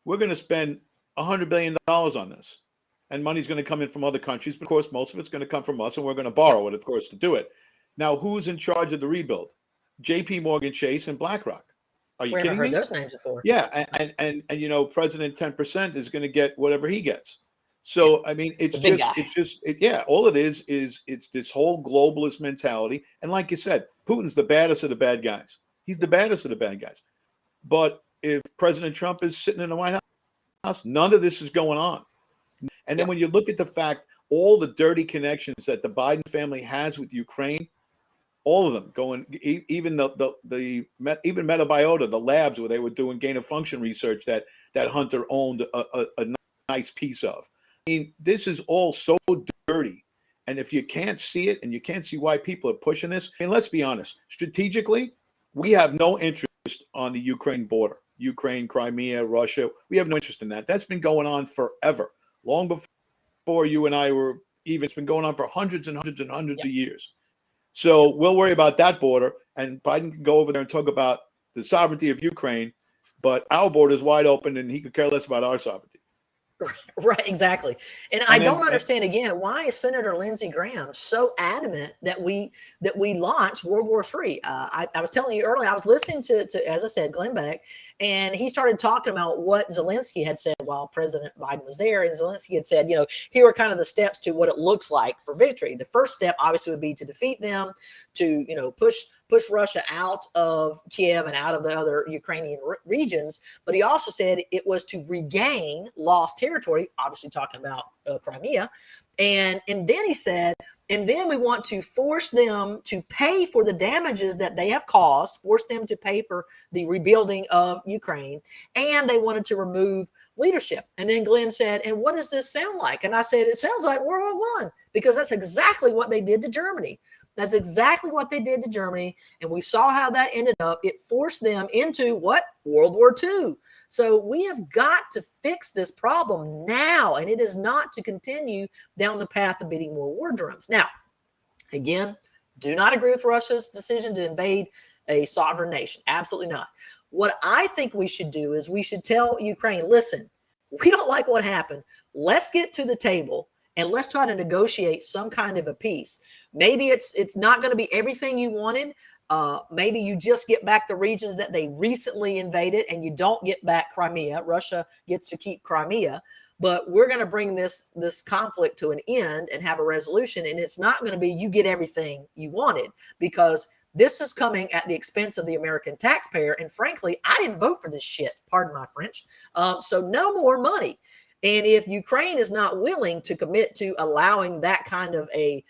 We're going to spend $100 billion on this. And money's going to come in from other countries. But, of course, most of it's going to come from us, and we're going to borrow it, of course, to do it. Now, who's in charge of the rebuild? J.P. Morgan Chase and BlackRock. Are you kidding me? We haven't heard those names before. Yeah, and you know, President 10% is going to get whatever he gets. So, I mean, all it is it's this whole globalist mentality. And like you said, Putin's the baddest of the bad guys. He's the baddest of the bad guys. But if President Trump is sitting in the White House, none of this is going on. And then when you look at the fact, all the dirty connections that the Biden family has with Ukraine, all of them going, even even Metabiota, the labs where they were doing gain of function research that Hunter owned a nice piece of. I mean, this is all so dirty. And if you can't see it and you can't see why people are pushing this, I mean, let's be honest. Strategically, we have no interest on the Ukraine border. Ukraine, Crimea, Russia. We have no interest in that. That's been going on forever. Long before you and I were even. It's been going on for hundreds and hundreds and hundreds of years. So we'll worry about that border. And Biden can go over there and talk about the sovereignty of Ukraine. But our border is wide open and he could care less about our sovereignty. Right, exactly. And I don't understand, again, why is Senator Lindsey Graham so adamant that we launch World War III? I was telling you earlier, I was listening to, as I said, Glenn Beck, and he started talking about what Zelensky had said while President Biden was there. And Zelensky had said, you know, here are kind of the steps to what it looks like for victory. The first step, obviously, would be to defeat them, to, you know, push Russia out of Kiev and out of the other Ukrainian regions. But he also said it was to regain lost territory, obviously talking about Crimea. And then he said, and then we want to force them to pay for the damages that they have caused, force them to pay for the rebuilding of Ukraine. And they wanted to remove leadership. And then Glenn said, and what does this sound like? And I said, it sounds like World War I, because that's exactly what they did to Germany. That's exactly what they did to Germany. And we saw how that ended up. It forced them into what? World War II. So we have got to fix this problem now. And it is not to continue down the path of beating more war drums. Now, again, do not agree with Russia's decision to invade a sovereign nation. Absolutely not. What I think we should do is we should tell Ukraine, listen, we don't like what happened. Let's get to the table and let's try to negotiate some kind of a peace. Maybe it's not going to be everything you wanted. Maybe you just get back the regions that they recently invaded and you don't get back Crimea. Russia gets to keep Crimea. But we're going to bring this conflict to an end and have a resolution. And it's not going to be you get everything you wanted, because this is coming at the expense of the American taxpayer. And frankly, I didn't vote for this shit. Pardon my French. So no more money. And if Ukraine is not willing to commit to allowing that kind of a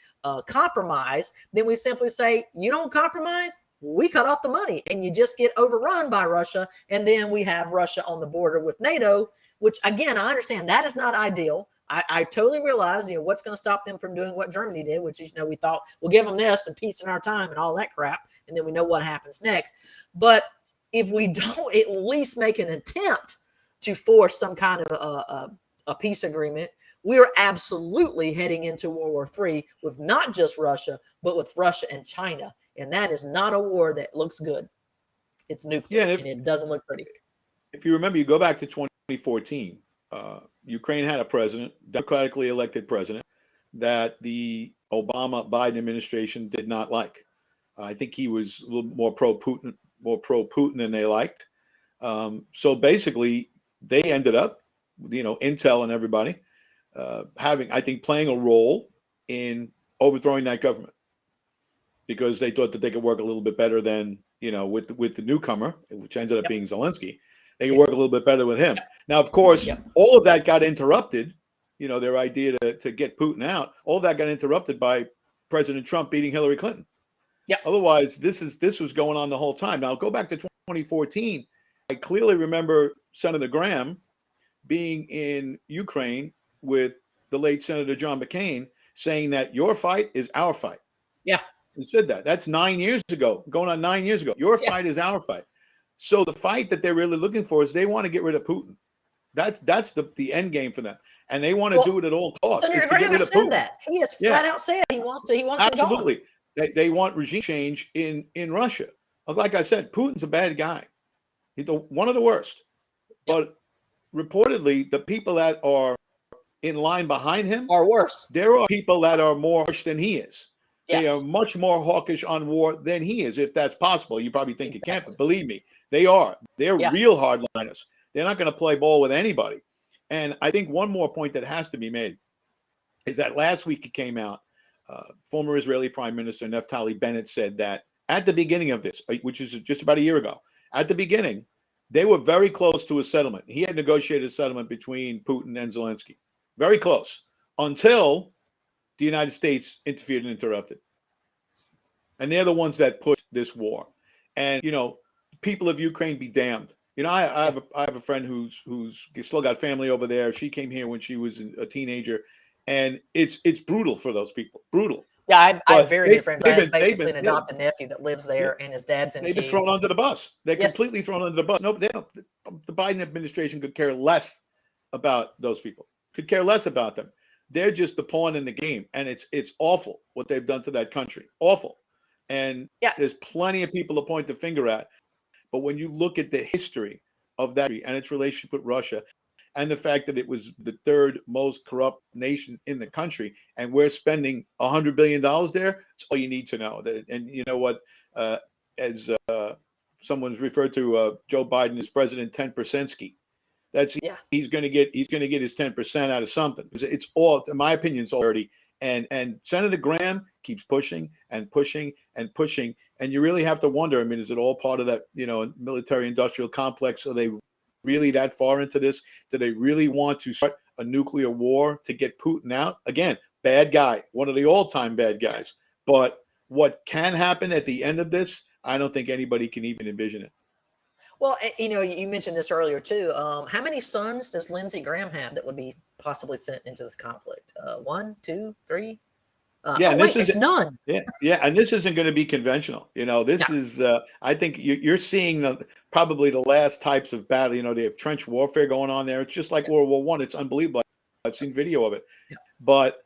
compromise, then we simply say, you don't compromise, we cut off the money, and you just get overrun by Russia. And then we have Russia on the border with NATO, which, again, I understand that is not ideal. I totally realize, you know, what's going to stop them from doing what Germany did, which is, you know, we thought we'll give them this and peace in our time and all that crap. And then we know what happens next. But if we don't at least make an attempt to force some kind of a peace agreement, we are absolutely heading into World War III with not just Russia, but with Russia and China. And that is not a war that looks good. It's nuclear, and it doesn't look pretty. If you remember, you go back to 2014, Ukraine had a president, democratically elected president, that the Obama-Biden administration did not like. I think he was a little more pro-Putin than they liked. So basically, they ended up, Intel and everybody, playing a role in overthrowing that government, because they thought that they could work a little bit better than, with the newcomer, which ended up being Zelensky. They could work a little bit better with him. Now, of course, all of that got interrupted. Their idea to get Putin out, all of that got interrupted by President Trump beating Hillary Clinton. Yeah. Otherwise, this was going on the whole time. Now, go back to 2014. I clearly remember Senator Graham being in Ukraine with the late Senator John McCain, saying that your fight is our fight. Yeah. He said that. That's 9 years ago, going on 9 years ago. Your fight is our fight. So the fight that they're really looking for is they want to get rid of Putin. That's the end game for them. And they want to do it at all costs. Senator Graham has said that. He has flat out said he wants to Absolutely. They want regime change in Russia. Like I said, Putin's a bad guy. He's one of the worst. But reportedly, the people that are in line behind him are worse. There are people that are more harsh than he is. Yes. They are much more hawkish on war than he is, if that's possible. You probably think it can't, but believe me, they are. They're real hardliners. They're not going to play ball with anybody. And I think one more point that has to be made is that last week it came out, former Israeli Prime Minister Naftali Bennett said that at the beginning of this, which is just about a year ago, at the beginning, they were very close to a settlement. He had negotiated a settlement between Putin and Zelensky. Very close, until the United States interfered and interrupted. And they're the ones that pushed this war. And, people of Ukraine be damned. I have a friend who's still got family over there. She came here when she was a teenager, and it's brutal for those people. Brutal. Yeah, I have very good friends. I have basically an adopted nephew that lives there, and his dad's in Kyiv. They've been thrown under the bus. They're completely thrown under the bus. No, they don't. The Biden administration could care less about those people. Could care less about them. They're just the pawn in the game, and it's awful what they've done to that country. Awful. And there's plenty of people to point the finger at. But when you look at the history of that and its relationship with Russia, and the fact that it was the third most corrupt nation in the country, and we're spending $100 billion there, it's all you need to know. And you know what? As someone's referred to Joe Biden as President 10% ski. He's going to get his 10% out of something. It's all, in my opinion, it's all dirty. And Senator Graham keeps pushing and pushing and pushing. And you really have to wonder, is it all part of that, military industrial complex? Are they really that far into this? Do they really want to start a nuclear war to get Putin out? Again, bad guy, one of the all-time bad guys. Yes. But what can happen at the end of this, I don't think anybody can even envision it. Well, you mentioned this earlier too. How many sons does Lindsey Graham have that would be possibly sent into this conflict? 1, 2, 3? It's none. Yeah, and this isn't going to be conventional. This is. I think you're seeing probably the last types of battle. They have trench warfare going on there. It's just like World War I. It's unbelievable. I've seen video of it, but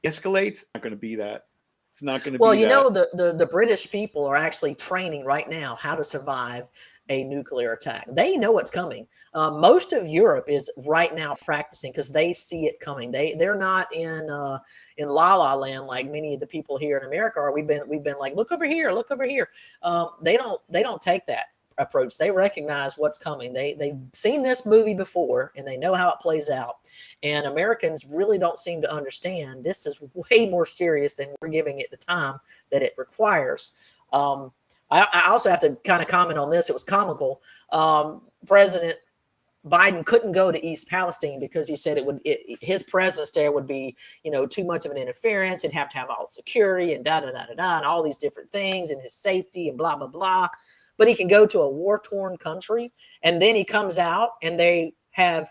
escalates. Not going to be that. It's not going to be. Well, the British people are actually training right now how to survive a nuclear attack. They know what's coming. Most of Europe is right now practicing because they see it coming. They're not in la la land like many of the people here in America are. We've been like, look over here, look over here. They don't take that approach. They recognize what's coming. They've seen this movie before and they know how it plays out. And Americans really don't seem to understand this is way more serious than we're giving it the time that it requires. I also have to kind of comment on this. It was comical. President Biden couldn't go to East Palestine because he said his presence there would be, too much of an interference. He'd have to have all the security and and all these different things and his safety and blah, blah, blah. But he can go to a war-torn country, and then he comes out and they have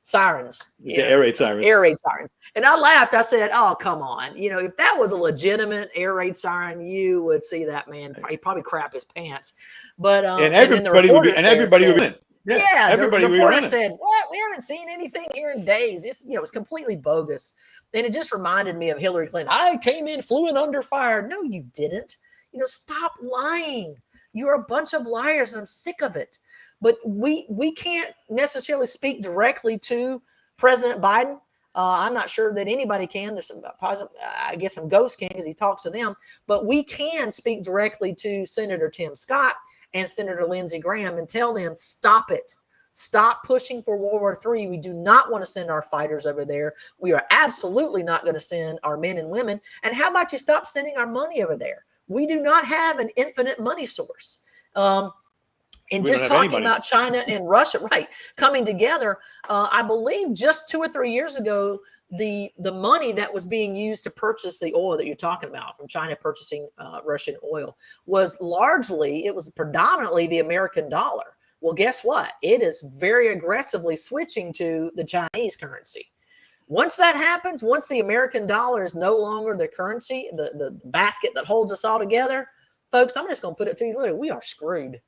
sirens. Air raid sirens. Air raid sirens. And I laughed. I said, oh, come on. If that was a legitimate air raid siren, you would see that man. He'd probably crap his pants. But and everybody would be in. Yeah, everybody the reporter said, what? We haven't seen anything here in days. It's completely bogus. And it just reminded me of Hillary Clinton. I came in, flew in under fire. No, you didn't. Stop lying. You're a bunch of liars, and I'm sick of it. But we can't necessarily speak directly to President Biden, I'm not sure that anybody can. There's some, I guess some ghosts can because he talks to them. But we can speak directly to Senator Tim Scott and Senator Lindsey Graham and tell them, stop it. Stop pushing for World War III. We do not want to send our fighters over there. We are absolutely not going to send our men and women. And how about you stop sending our money over there? We do not have an infinite money source. And just talking about China and Russia, right, coming together, I believe just 2 or 3 years ago, the money that was being used to purchase the oil that you're talking about from China purchasing Russian oil was predominantly the American dollar. Well, guess what? It is very aggressively switching to the Chinese currency. Once that happens, once the American dollar is no longer the currency, the basket that holds us all together, folks, I'm just going to put it to you literally, we are screwed.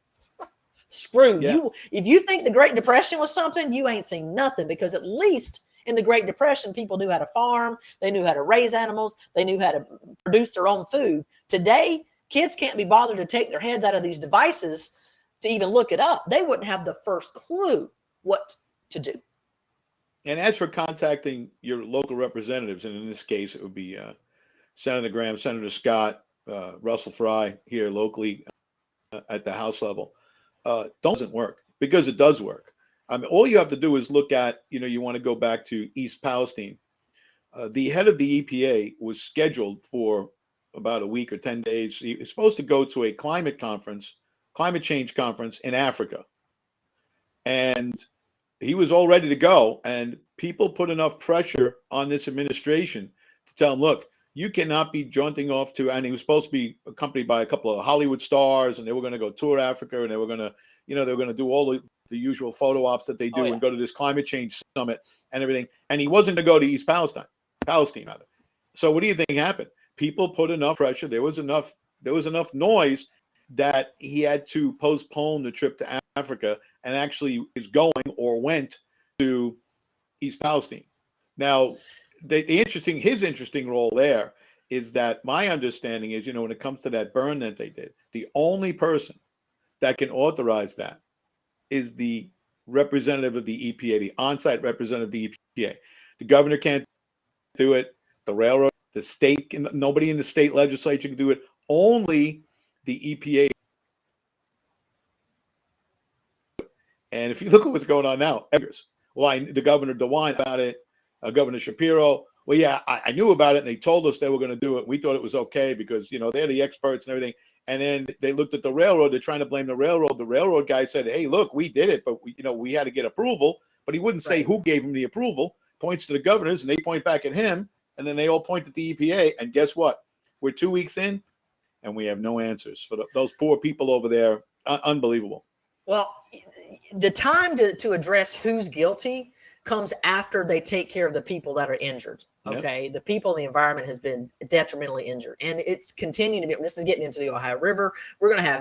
Screwed. Yeah. If you think the Great Depression was something, you ain't seen nothing, because at least in the Great Depression, people knew how to farm, they knew how to raise animals, they knew how to produce their own food. Today, kids can't be bothered to take their heads out of these devices to even look it up. They wouldn't have the first clue what to do. And as for contacting your local representatives, and in this case, it would be Senator Graham, Senator Scott, Russell Fry here locally at the House level, doesn't work, because it does work. I mean, all you have to do is look at, you want to go back to East Palestine. The head of the EPA was scheduled for about a week or 10 days. He was supposed to go to a climate change conference in Africa. And he was all ready to go. And people put enough pressure on this administration to tell him, look, you cannot be jaunting off to, and he was supposed to be accompanied by a couple of Hollywood stars, and they were going to go tour Africa, and they were going to, they were going to do all the usual photo ops that they do and go to this climate change summit and everything. And he wasn't going to go to East Palestine rather. So what do you think happened? People put enough pressure. There was enough noise that he had to postpone the trip to Africa, and actually is going or went to East Palestine. Now, his interesting role there is that my understanding is, when it comes to that burn that they did, the only person that can authorize that is the representative of the EPA, the on-site representative of the EPA. The governor can't do it. The railroad, the state, nobody in the state legislature can do it. Only the EPA. And if you look at what's going on now, the Governor DeWine about it, Governor Shapiro, well, yeah, I knew about it, and they told us they were going to do it. We thought it was okay because, they're the experts and everything. And then they looked at the railroad. They're trying to blame the railroad. The railroad guy said, hey, look, we did it, but we had to get approval. But he wouldn't say who gave him the approval. Points to the governors, and they point back at him. And then they all point at the EPA. And guess what? We're 2 weeks in, and we have no answers for those poor people over there. Unbelievable. Well, the time to address who's guilty comes after they take care of the people that are injured. Okay. Yep. The people in the environment has been detrimentally injured, and it's continuing to be. This is getting into the Ohio River.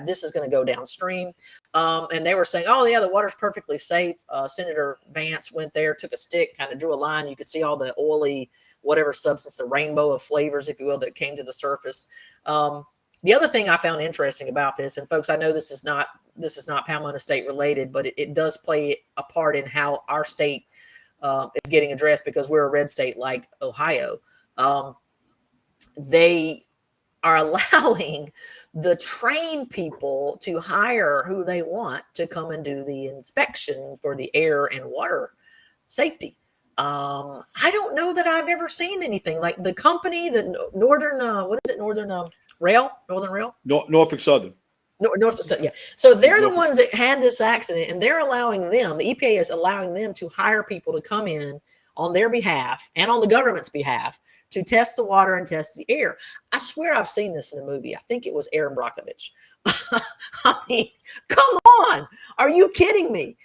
This is going to go downstream. And they were saying, oh yeah, the water's perfectly safe. Senator Vance went there, took a stick, kind of drew a line. You could see all the oily, whatever substance, the rainbow of flavors, if you will, that came to the surface. The other thing I found interesting about this, and folks, I know this is not Palmetto State related, but it does play a part in how our state is getting addressed, because we're a red state like Ohio. They are allowing the trained people to hire who they want to come and do the inspection for the air and water safety. I don't know that I've ever seen anything like the company, the Northern, Northern Rail? Norfolk Southern. Yeah. So they're the ones that had this accident, and they're allowing them, the EPA is allowing them to hire people to come in on their behalf and on the government's behalf to test the water and test the air. I swear I've seen this in a movie. I think it was Aaron Brockovich. I mean, come on. Are you kidding me?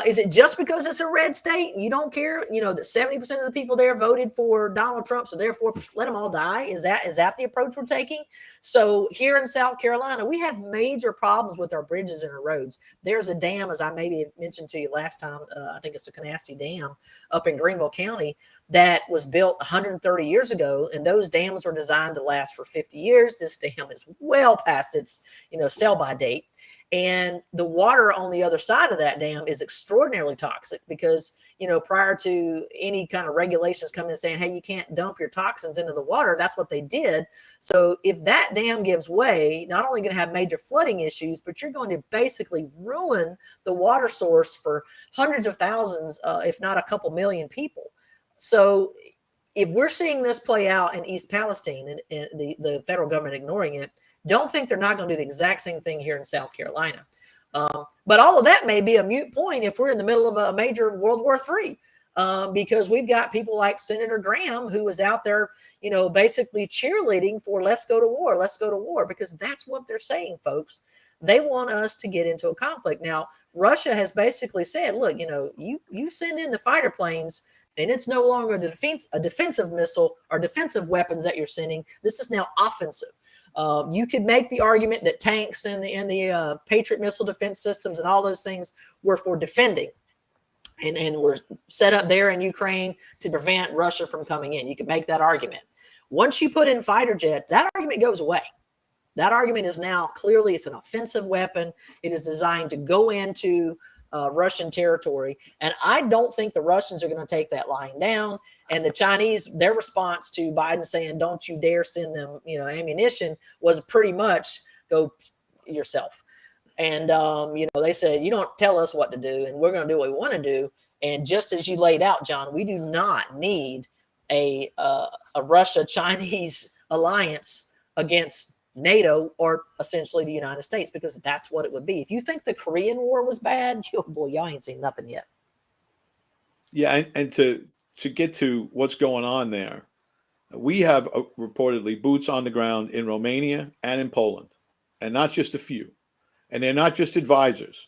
Is it just because it's a red state? You don't care, that 70% of the people there voted for Donald Trump, so therefore let them all die? Is that the approach we're taking? So here in South Carolina, we have major problems with our bridges and our roads. There's a dam, as I maybe mentioned to you last time, I think it's the Canastee Dam up in Greenville County, that was built 130 years ago, and those dams were designed to last for 50 years. This dam is well past its, sell-by date. And the water on the other side of that dam is extraordinarily toxic because, prior to any kind of regulations coming and saying, hey, you can't dump your toxins into the water, that's what they did. So if that dam gives way, not only going to have major flooding issues, but you're going to basically ruin the water source for hundreds of thousands, if not a couple million people. So if we're seeing this play out in East Palestine and the federal government ignoring it, don't think they're not going to do the exact same thing here in South Carolina. But all of that may be a moot point if we're in the middle of a major World War III, because we've got people like Senator Graham, who was out there, basically cheerleading for let's go to war, because that's what they're saying, folks. They want us to get into a conflict. Now, Russia has basically said, look, you send in the fighter planes, and it's no longer a defensive missile or defensive weapons that you're sending. This is now offensive. You could make the argument that tanks and the Patriot missile defense systems and all those things were for defending, and were set up there in Ukraine to prevent Russia from coming in. You could make that argument. Once you put in fighter jets, that argument goes away. That argument is now clearly it's an offensive weapon. It is designed to go into Russian territory. And I don't think the Russians are going to take that lying down. And the Chinese, their response to Biden saying, don't you dare send them, ammunition, was pretty much go yourself. And, they said, you don't tell us what to do, and we're going to do what we want to do. And just as you laid out, John, we do not need a Russia-Chinese alliance against NATO or essentially the United States, because that's what it would be. If you think the Korean War was bad, y'all ain't seen nothing yet. Yeah, and to get to what's going on there, we have reportedly boots on the ground in Romania and in Poland, and not just a few. And they're not just advisors.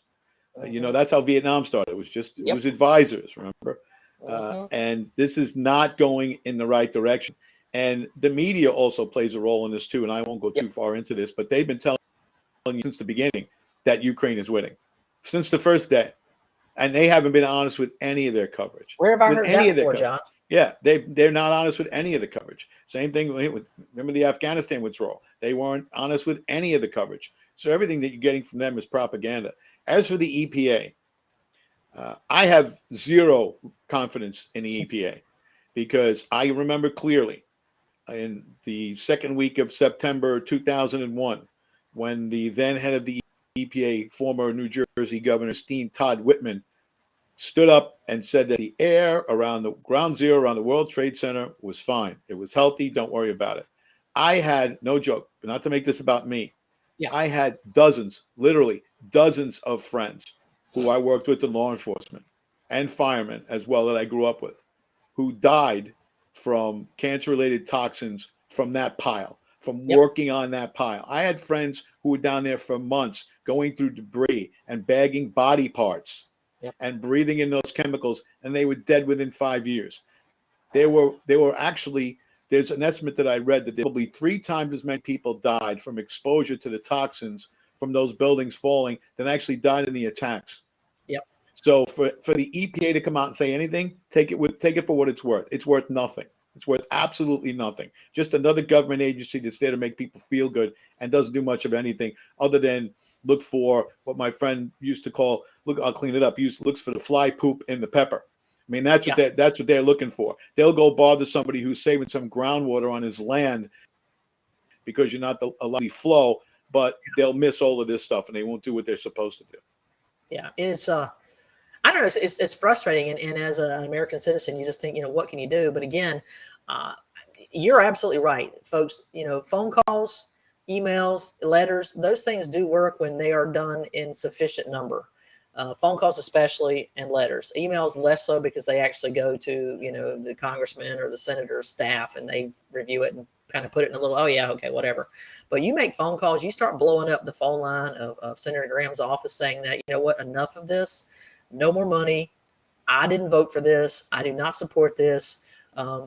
That's how Vietnam started. It was advisors, remember? And this is not going in the right direction. And the media also plays a role in this too. And I won't go too far into this, but they've been telling you since the beginning that Ukraine is winning, since the first day. And they haven't been honest with any of their coverage. Where have I heard that before, John? Yeah, they're not honest with any of the coverage. Same thing with, remember the Afghanistan withdrawal. They weren't honest with any of the coverage. So everything that you're getting from them is propaganda. As for the EPA, I have zero confidence in the EPA, because I remember clearly in the second week of September 2001, when the then head of the EPA, former New Jersey Governor Todd Whitman, stood up and said that the air around the ground zero around the World Trade Center was fine. It was healthy. Don't worry about it. I had, no joke, but not to make this about me, I had literally dozens of friends who I worked with in law enforcement and firemen as well that I grew up with, who died from cancer-related toxins from that pile, from working on that pile. I had friends who were down there for months going through debris and bagging body parts and breathing in those chemicals, and they were dead within 5 years. They were actually, there's an estimate that I read that probably 3 times as many people died from exposure to the toxins from those buildings falling than actually died in the attacks. So for the EPA to come out and say anything, take it for what it's worth. It's worth nothing. It's worth absolutely nothing. Just another government agency that's there to make people feel good and doesn't do much of anything other than look for what my friend used to call, I'll clean it up, looks for the fly poop in the pepper. I mean, that's what they're looking for. They'll go bother somebody who's saving some groundwater on his land because you're not allowed to flow, but they'll miss all of this stuff and they won't do what they're supposed to do. Yeah, it's I don't know, it's frustrating, and as an American citizen, you just think, what can you do? But again, you're absolutely right, folks. Phone calls, emails, letters, those things do work when they are done in sufficient number. Phone calls especially, and letters. Emails less so, because they actually go to, the congressman or the senator's staff, and they review it and kind of put it in a little, oh yeah, okay, whatever. But you make phone calls, you start blowing up the phone line of Senator Graham's office saying that, enough of this. No more money. I didn't vote for this. I do not support this.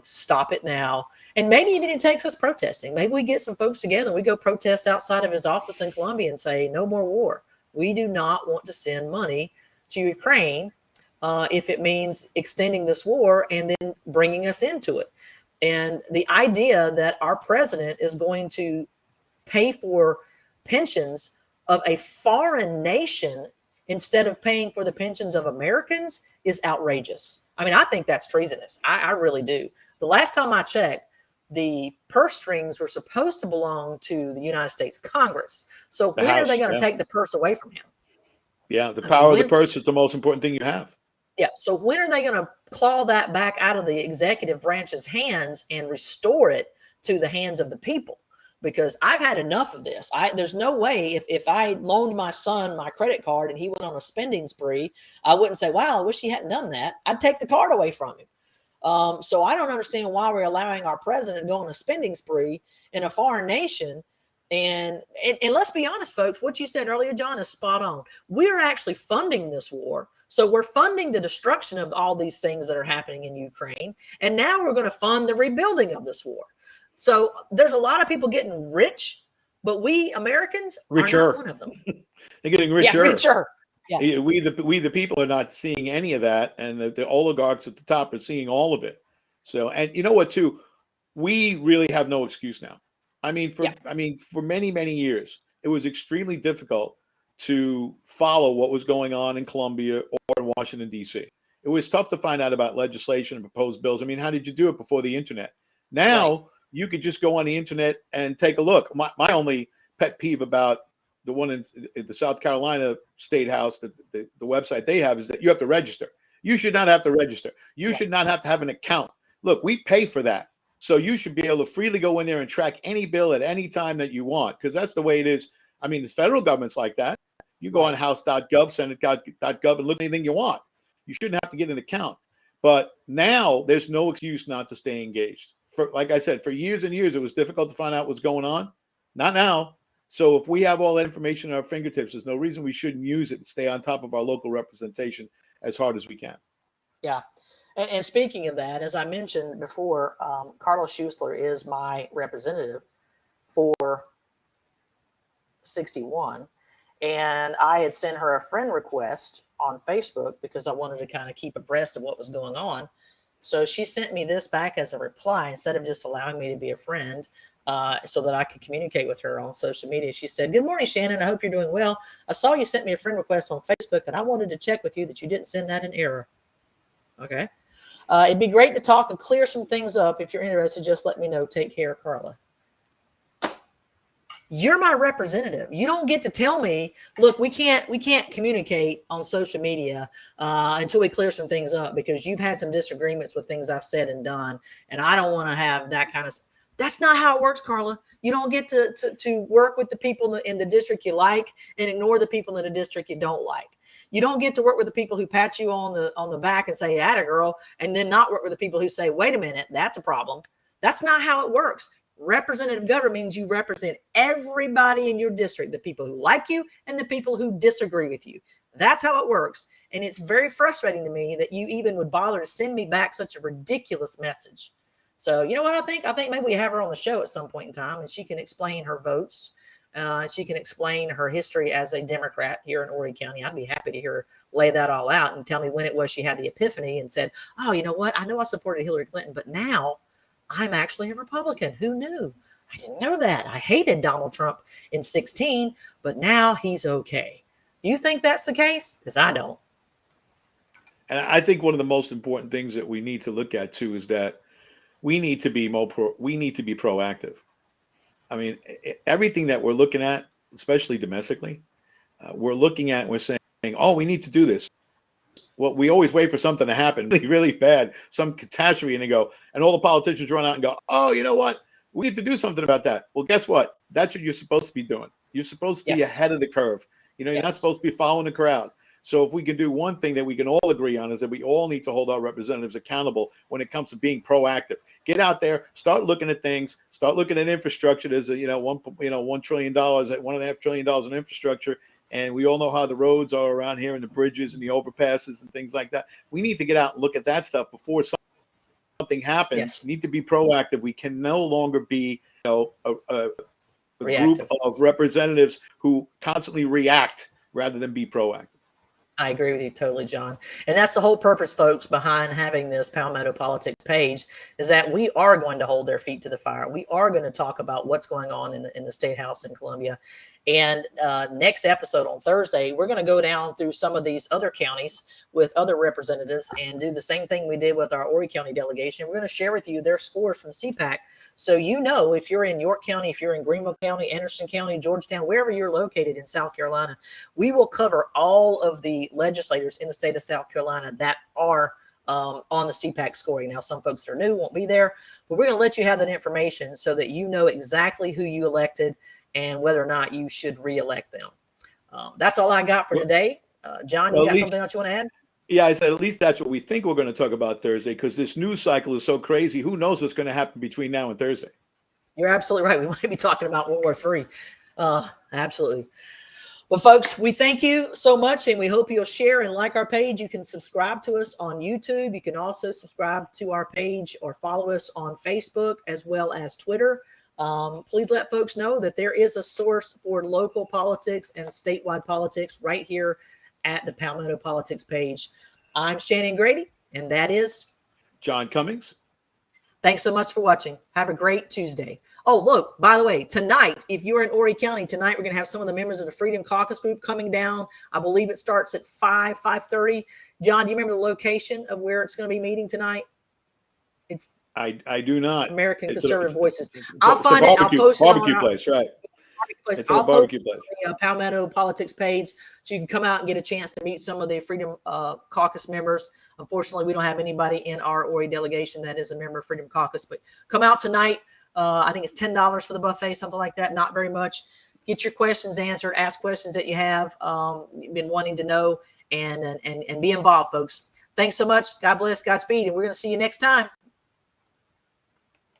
Stop it now. And maybe even it takes us protesting. Maybe we get some folks together and we go protest outside of his office in Columbia and say, no more war. We do not want to send money to Ukraine if it means extending this war and then bringing us into it. And the idea that our president is going to pay for pensions of a foreign nation instead of paying for the pensions of Americans is outrageous. I mean, I think that's treasonous. I really do. The last time I checked, the purse strings were supposed to belong to the United States Congress. So The when are they House. going to Yeah. take the purse away from him? Yeah. The I mean, power of the when, purse is the most important thing you have. yeah. So when are they going to claw that back out of the executive branch's hands and restore it to the hands of the people? Because I've had enough of this. There's no way if I loaned my son my credit card and he went on a spending spree, I wouldn't say, wow, I wish he hadn't done that. I'd take the card away from him. So I don't understand why we're allowing our president to go on a spending spree in a foreign nation. And let's be honest, folks, what you said earlier, John, is spot on. We're actually funding this war. So we're funding the destruction of all these things that are happening in Ukraine. And now we're going to fund the rebuilding of this war. So there's a lot of people getting rich, but we Americans are not one of them. They're getting richer. Yeah, richer. Yeah. We the people are not seeing any of that, and the oligarchs at the top are seeing all of it. So, and you know what, too, we really have no excuse now. I mean, for many years, it was extremely difficult to follow what was going on in Columbia or in Washington, D.C. It was tough to find out about legislation and proposed bills. I mean, how did you do it before the internet? Now you could just go on the internet and take a look. My only pet peeve about the one in the South Carolina State House, the website they have, is that you have to register. You should not have to register. You should not have to have an account. Look, we pay for that. So you should be able to freely go in there and track any bill at any time that you want, because that's the way it is. I mean, the federal government's like that. You go on house.gov, senate.gov, and look at anything you want. You shouldn't have to get an account. But now there's no excuse not to stay engaged. Like I said, for years and years, it was difficult to find out what's going on. Not now. So if we have all that information at our fingertips, there's no reason we shouldn't use it and stay on top of our local representation as hard as we can. Yeah. And speaking of that, as I mentioned before, Carlos Schuessler is my representative for 61. And I had sent her a friend request on Facebook because I wanted to kind of keep abreast of what was going on. So she sent me this back as a reply instead of just allowing me to be a friend, so that I could communicate with her on social media. She said, "Good morning, Shannon. I hope you're doing well. I saw you sent me a friend request on Facebook, and I wanted to check with you that you didn't send that in error." Okay. It'd be great to talk and clear some things up. If you're interested, just let me know. Take care, Carla. You're my representative. You don't get to tell me, look, we can't communicate on social media until we clear some things up, because you've had some disagreements with things I've said and done, and I don't want to have that kind of. That's not how it works, Carla. You don't get to work with the people in the district you like and ignore the people in the district you don't like. You don't get to work with the people who pat you on the back and say, "Atta girl," and then not work with the people who say, "Wait a minute, that's a problem." That's not how it works. Representative government means you represent everybody in your district, the people who like you and the people who disagree with you. That's how it works. And it's very frustrating to me that you even would bother to send me back such a ridiculous message. So, you know what I think? I think maybe we have her on the show at some point in time, and she can explain her votes. She can explain her history as a Democrat here in Horry County. I'd be happy to hear her lay that all out and tell me when it was she had the epiphany and said, "Oh, you know what? I know I supported Hillary Clinton, but now I'm actually a Republican. Who knew? I didn't know that. I hated Donald Trump in 2016, but now he's okay." Do you think that's the case? Because I don't. And I think one of the most important things that we need to look at too is that we need to be proactive. I mean, everything that we're looking at, especially domestically, we're looking at and we're saying, "Oh, we need to do this." Well, we always wait for something to happen really, really bad, some catastrophe, and all the politicians run out and go, "Oh, you know what? We need to do something about that." Well, guess what? That's what you're supposed to be doing. You're supposed to be ahead of the curve. You're not supposed to be following the crowd. So if we can do one thing that we can all agree on, is that we all need to hold our representatives accountable when it comes to being proactive. Get out there, start looking at things, start looking at infrastructure. There's $1 trillion, $1.5 trillion in infrastructure. And we all know how the roads are around here, and the bridges and the overpasses and things like that. We need to get out and look at that stuff before something happens. Yes. We need to be proactive. We can no longer be, a group of representatives who constantly react rather than be proactive. I agree with you totally, John. And that's the whole purpose, folks, behind having this Palmetto Politics page, is that we are going to hold their feet to the fire. We are going to talk about what's going on in the State House in Columbia. And next episode on Thursday, we're going to go down through some of these other counties with other representatives and do the same thing we did with our Horry County delegation. We're going to share with you their scores from CPAC. So you know, if you're in York County, if you're in Greenville County, Anderson County, Georgetown, wherever you're located in South Carolina, we will cover all of the legislators in the state of South Carolina that are on the CPAC scoring. Now, some folks that are new won't be there, but we're going to let you have that information so that you know exactly who you elected and whether or not you should re-elect them. That's all I got for today. John, you got something else you want to add? Yeah, I said at least that's what we think we're going to talk about Thursday, because this news cycle is so crazy. Who knows what's going to happen between now and Thursday? You're absolutely right. We might be talking about World War III. Absolutely. Well, folks, we thank you so much, and we hope you'll share and like our page. You can subscribe to us on YouTube. You can also subscribe to our page or follow us on Facebook as well as Twitter. Please let folks know that there is a source for local politics and statewide politics right here at the Palmetto Politics page. I'm Shannon Grady, and that is John Cummings. Thanks so much for watching. Have a great Tuesday. Oh, look, by the way, tonight, if you're in Horry County, tonight we're going to have some of the members of the Freedom Caucus group coming down. I believe it starts at 5:30. John, do you remember the location of where it's going to be meeting tonight? I do not. American Conservative Voices. I'll find it. I'll post it on our barbecue place, right? It's a barbecue place. The Palmetto Politics page, so you can come out and get a chance to meet some of the Freedom Caucus members. Unfortunately, we don't have anybody in our Horry delegation that is a member of Freedom Caucus, but come out tonight. I think it's $10 for the buffet, something like that. Not very much. Get your questions answered. Ask questions that you have been wanting to know, and be involved, folks. Thanks so much. God bless. Godspeed, and we're going to see you next time.